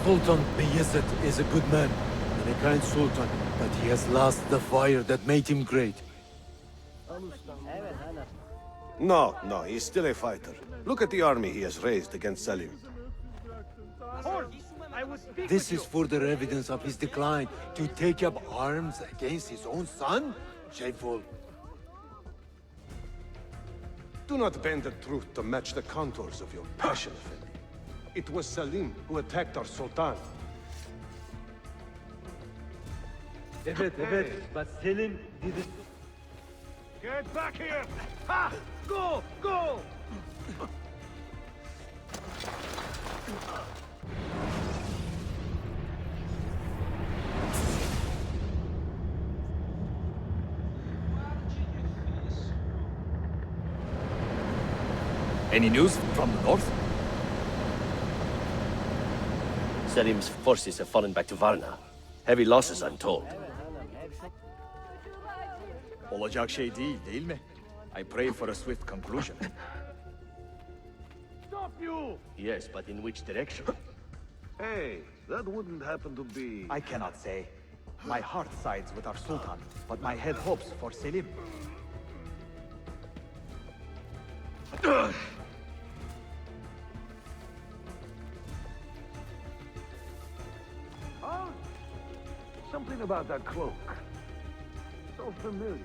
Sultan Bayezid is a good man, and a kind sultan, but he has lost the fire that made him great. No, he's still a fighter. Look at the army he has raised against Salim. This is further evidence of his decline. To take up arms against his own son? Shameful. Do not bend the truth to match the contours of your passion, Effendi. It was Salim who attacked our Sultan. Evet, but Selim did it. Get back here! Ha! Go! Go! Any news from the north? Selim's forces have fallen back to Varna. Heavy losses, I'm told. Olacak şey değil mi? I pray for a swift conclusion. Stop you! Yes, but in which direction? Hey, that wouldn't happen to be... I cannot say. My heart sides with our Sultan, but my head hopes for Selim. Huh? Something about that cloak. So familiar.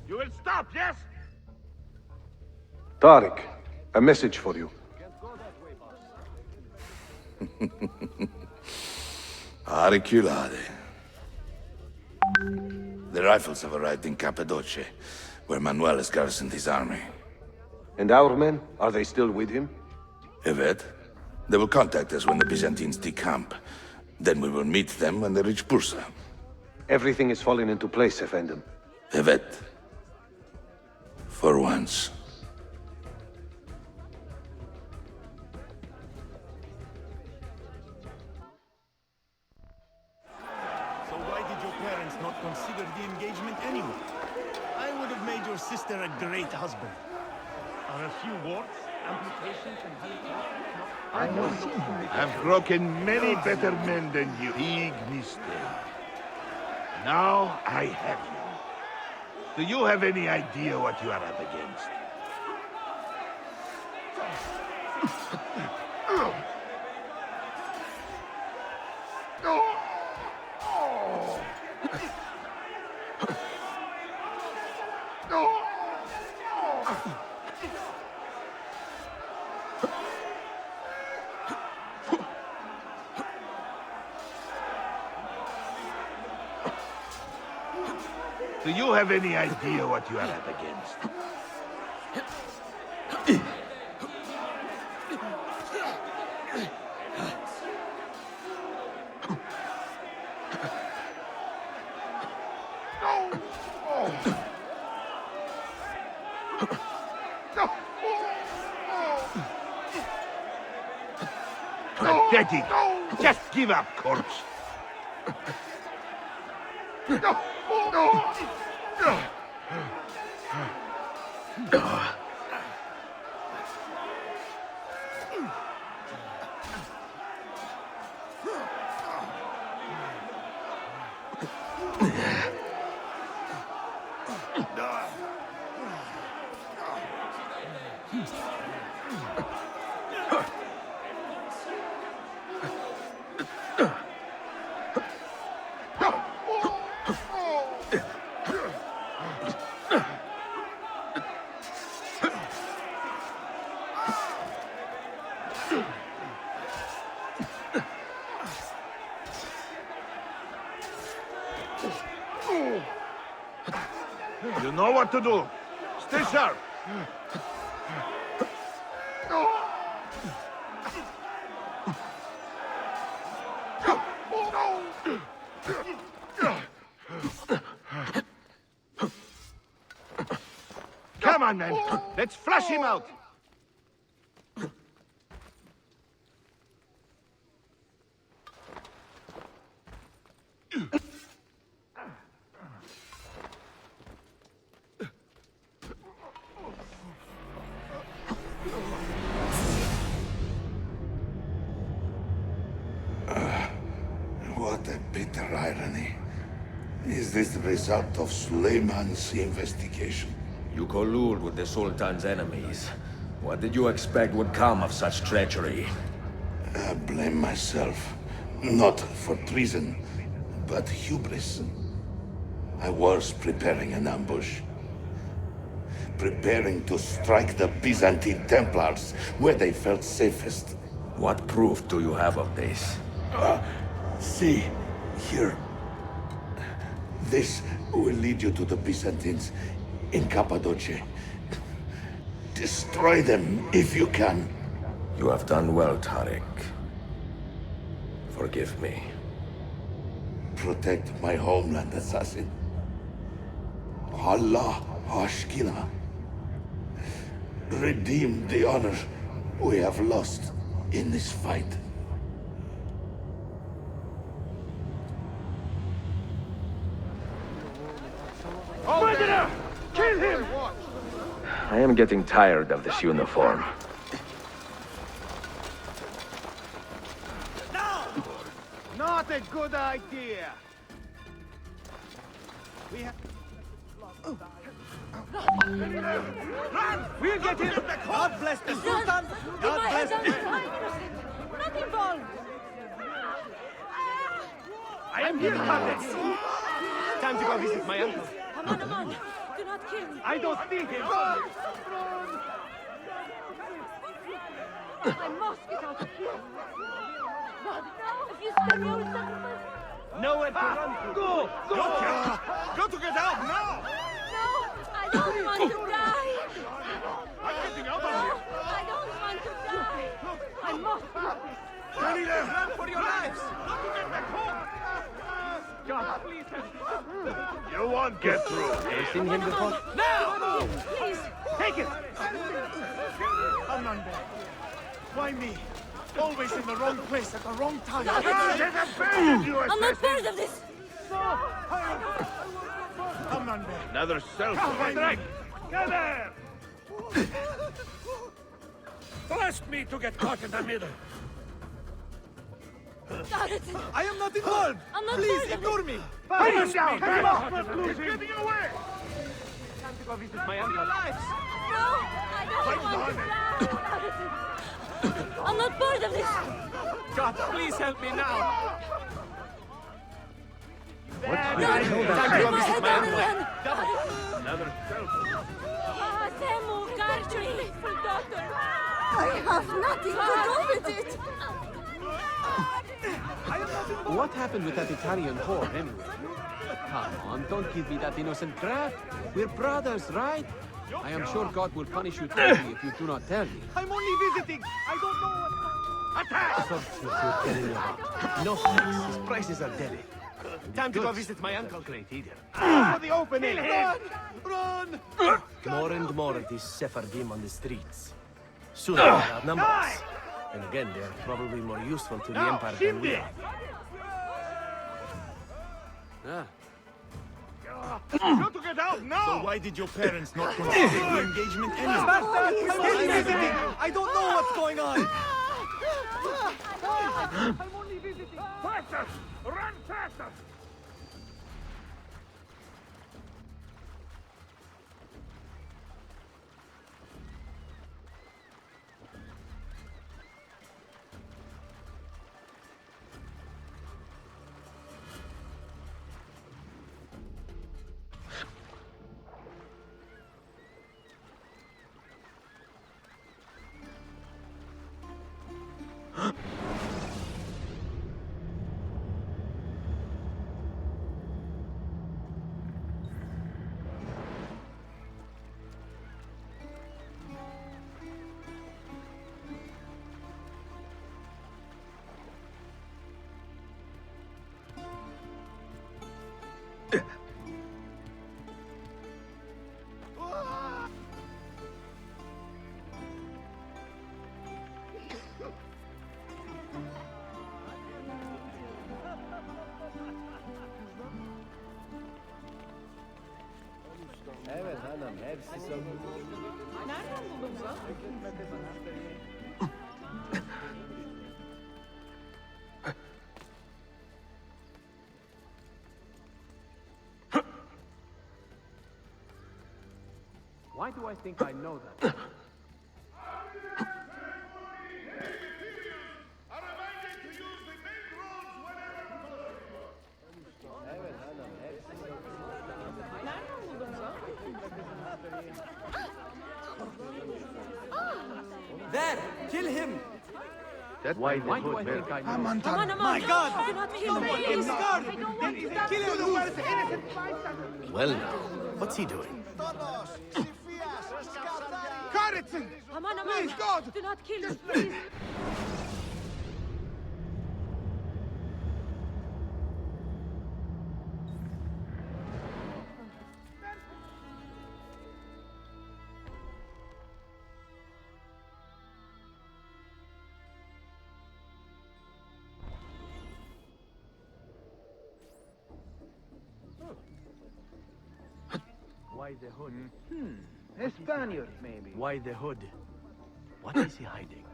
You will stop, yes? Tariq, a message for you. Auriculade. The rifles have arrived in Cappadocia, where Manuel has garrisoned his army. And our men? Are they still with him? Evet. They will contact us when the Byzantines decamp. Then we will meet them when they reach Bursa. Everything is falling into place, Effendim. Evet. For once. So why did your parents not consider the engagement anyway? I would have made your sister a great husband. Are a few warts, amputations, and I've broken many better men than you. Big mistake. Now I have you. Do you have any idea what you are up against? Do you have any idea what you are up against? pathetic. Just give up, corpse. You know what to do. Stay sharp. Come on, man. Let's flush him out. What a bitter irony. Is this the result of Suleiman's investigation? You collude with the Sultan's enemies. What did you expect would come of such treachery? I blame myself. Not for treason, but hubris. I was preparing an ambush. Preparing to strike the Byzantine Templars where they felt safest. What proof do you have of this? See, here. This will lead you to the Byzantines in Cappadocia. Destroy them if you can. You have done well, Tariq. Forgive me. Protect my homeland, assassin. Allah Ashkina. Redeem the honor we have lost in this fight. Prisoner! Kill him! I am getting tired of this uniform. Not a good idea. We have... Run! We'll get him! God bless the Sultan! God bless the... Not involved! I am here, Captain! Time to go visit my uncle. Aman, do not kill me. I don't see him! I must get out of here. But if you stay, you will sacrifice. Nowhere to run to. Go! Go! Go to get out now! No, I don't want to die. I'm getting out No, of here! I don't want to die. I must stop this. Run for your lives! Not to get back home! God, please help. You won't get through. Have you seen him before? Now! Please. Take it! Amanda, why me? Always in the wrong place at the wrong time. Stop it. I'm not part of this. Amanda. Another self-strike. Get there! Trust me to get caught in the middle. I am not involved! I'm not Please, part of ignore it. me! Put Him down! him off! He's getting away! Time to go visit my uncle. Lives. No, I don't want to die. I'm not part of this. God, please help me now! No, Time to go visit my uncle. Another self. Temu, Garchi, doctor. I have nothing to do with it. What happened with that Italian whore, anyway? Come on, don't give me that innocent crap. We're brothers, right? I am sure God will punish you terribly if you do not tell me. I'm only visiting. I don't know what... Attack! No thanks. His prices are deadly. Time to go visit my uncle. Great either. For the opening! Run! Run! More and more of these Sephardim on the streets. Soon we'll have numbers. And again, they are probably more useful to the Now, Empire than we Shindy! are. Ah. Got to get out now! So why did your parents not consider the engagement anyway? I'm visiting! I don't know what's going on! I'm only visiting! Faster! Run faster! Evet hanım, hepsi sabır. Nereden buldun bunu? Why do I think I know that? Evet hanım, hepsi sabır. Nereden buldun bunu? There! Kill him! Why do I think I know? Aman, my God! Do not kill me! Please. I don't want to die. Kill him! Well now, what's he doing? Carrington! Aman, Please, God! do not kill us, please. Why the hood? A Spaniard, maybe. Why the hood? What is he hiding?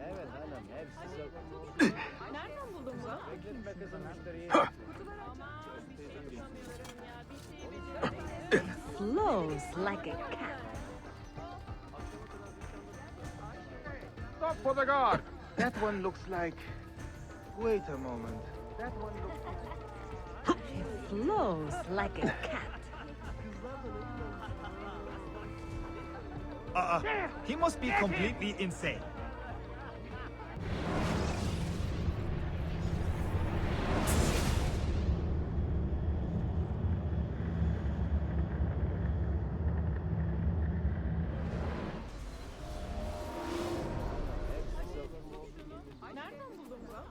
Evet hanım, hepsi sabır. Nereden buldun bunu? Bekletme kızım müşteriyi. Flows like a cat. Stop for the guard! That one looks like... Wait a moment. That one looks... Flows like a cat. He must be completely insane. Nereden buldun bunu?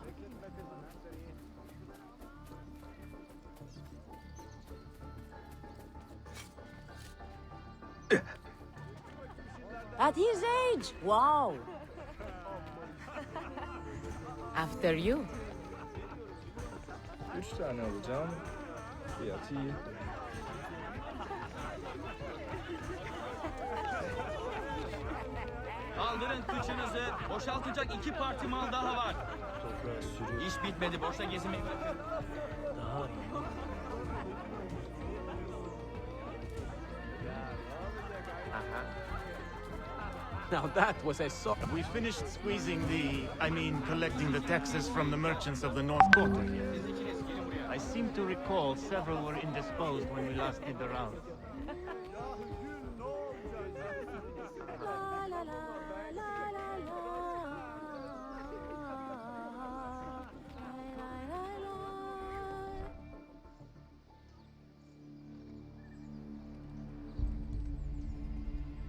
At his age, wow. After you. 3 tane alacağım. Fiyatı iyi. Kaldırın kıçınızı. Boşaltacak 2 parti mal daha var. İş bitmedi. Boşta gezinmeyin. Daha iyi. Now that was a so... We finished squeezing collecting the taxes from the merchants of the North Quarter here. I seem to recall several were indisposed when we last did the round.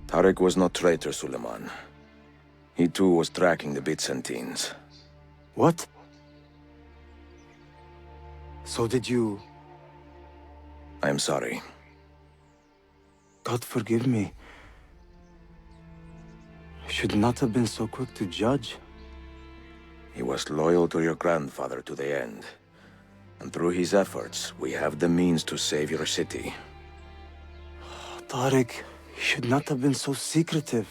Tarek was not traitor, Suleiman. He too was tracking the Byzantines. What? So did you... I am sorry. God forgive me. should not have been so quick to judge. He was loyal to your grandfather to the end. And through his efforts, we have the means to save your city. Tariq, he should not have been so secretive.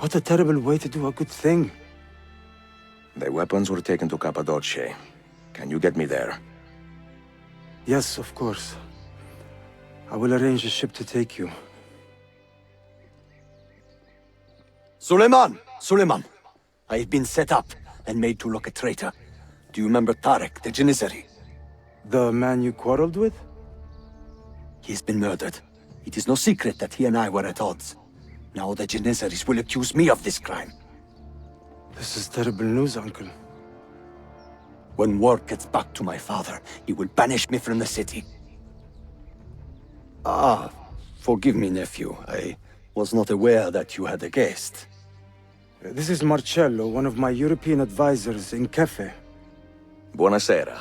What a terrible way to do a good thing. The weapons were taken to Cappadocia. Can you get me there? Yes, of course. I will arrange a ship to take you. Suleiman! Suleiman! I have been set up and made to look a traitor. Do you remember Tariq, the Janissary? The man you quarreled with? He has been murdered. It is no secret that he and I were at odds. Now the Janissaries will accuse me of this crime. This is terrible news, Uncle. When word gets back to my father, he will banish me from the city. Ah, forgive me, nephew. I was not aware that you had a guest. This is Marcello, one of my European advisors in Cafe. Buonasera.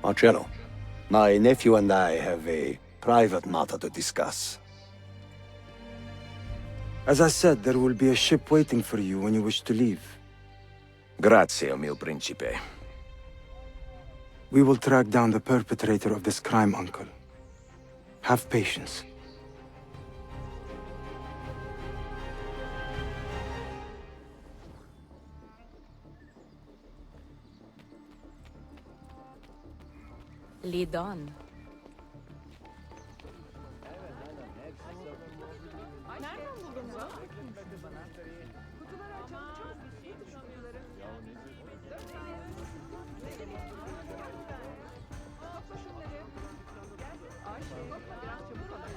Marcello, my nephew and I have a private matter to discuss. As I said, there will be a ship waiting for you when you wish to leave. Grazie, mio principe. We will track down the perpetrator of this crime, Uncle. Have patience. Lead on.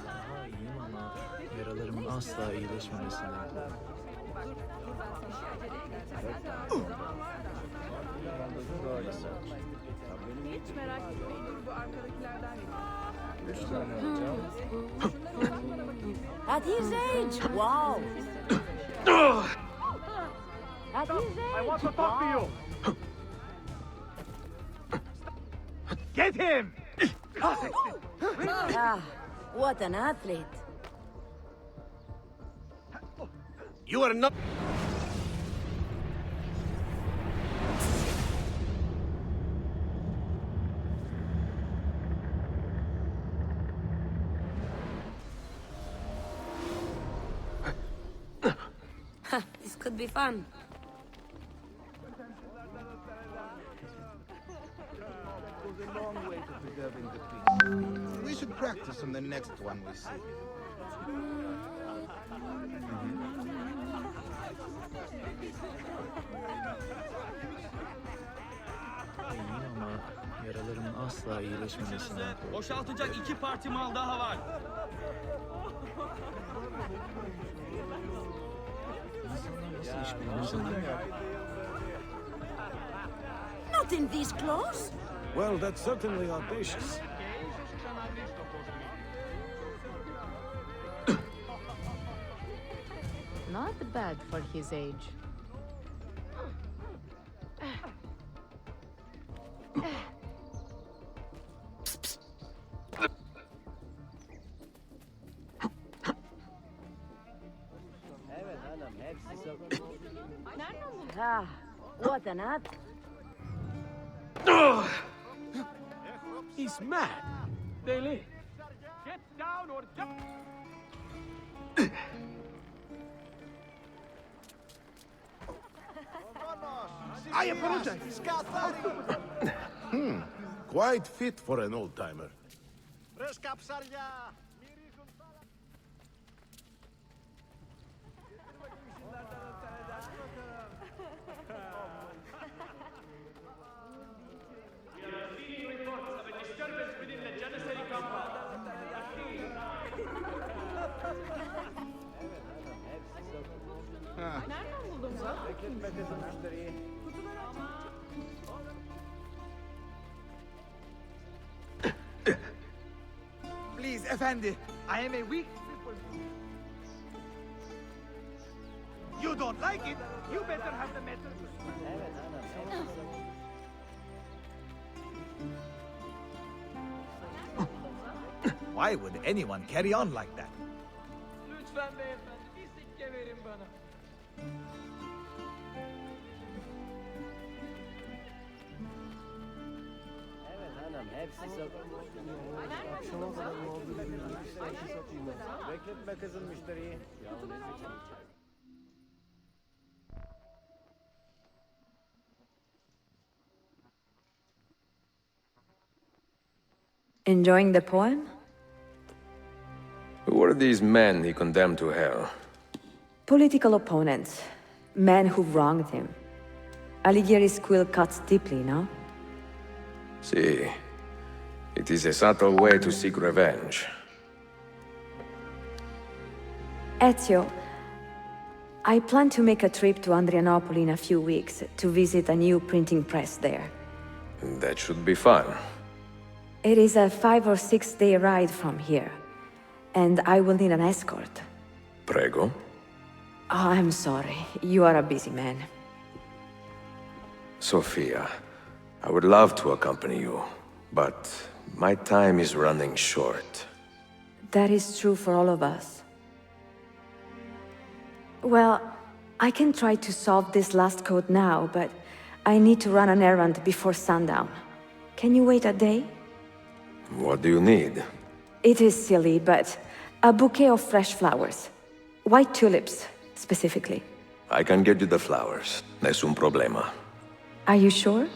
Daha iyiyim ama yaralarımın asla iyileşmemesinden korkuyorum. Hiç merak etmeyin. Bu arkadakilerden At his age, wow. At his age, I want to talk to you. Get him! Ah, what an athlete. You are not... This could be fun. We should practice on the next one we see. İyiyim ama yaralarımın asla iyileşmemesinden korkuyorum. Boşaltacak 2 parti mal daha var. İnsanlar nasıl iş bulmaz anlamıyorum. Not in these clothes. Well, that's certainly audacious. Not bad for his age. Ah, what an athlete. He's mad. Deli. Get down or jump! I apologize. Quite fit for an old-timer. We are receiving reports of a disturbance within the Janissary compound. Nereden buldun Please, Effendi, I am a weak... You don't like it? You better have the metal. Why would anyone carry on like that? Lütfen beyefendi, bir sikke verin bana. Evet hanım, hepsi satılmış. Akşama kadar ne oldu bilmiyorum. İşte satayım. Bekletme kızım müşteriyi. Ya ne zeki. Enjoying the poem? Who are these men he condemned to hell? Political opponents. Men who wronged him. Alighieri's quill cuts deeply, no? See, it is a subtle way to seek revenge. Ezio, I plan to make a trip to Andrianople in a few weeks to visit a new printing press there. That should be fun. It is a 5 or 6 day ride from here, and I will need an escort. Prego. Oh, I'm sorry. You are a busy man. Sophia, I would love to accompany you, but my time is running short. That is true for all of us. Well, I can try to solve this last code now, but I need to run an errand before sundown. Can you wait a day? What do you need? It is silly, but a bouquet of fresh flowers. White tulips, specifically. I can get you the flowers. Nessun problema. Are you sure?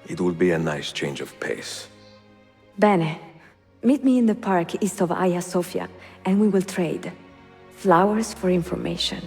It will be a nice change of pace. Bene. Meet me in the park east of Hagia Sophia, and we will trade. Flowers for information.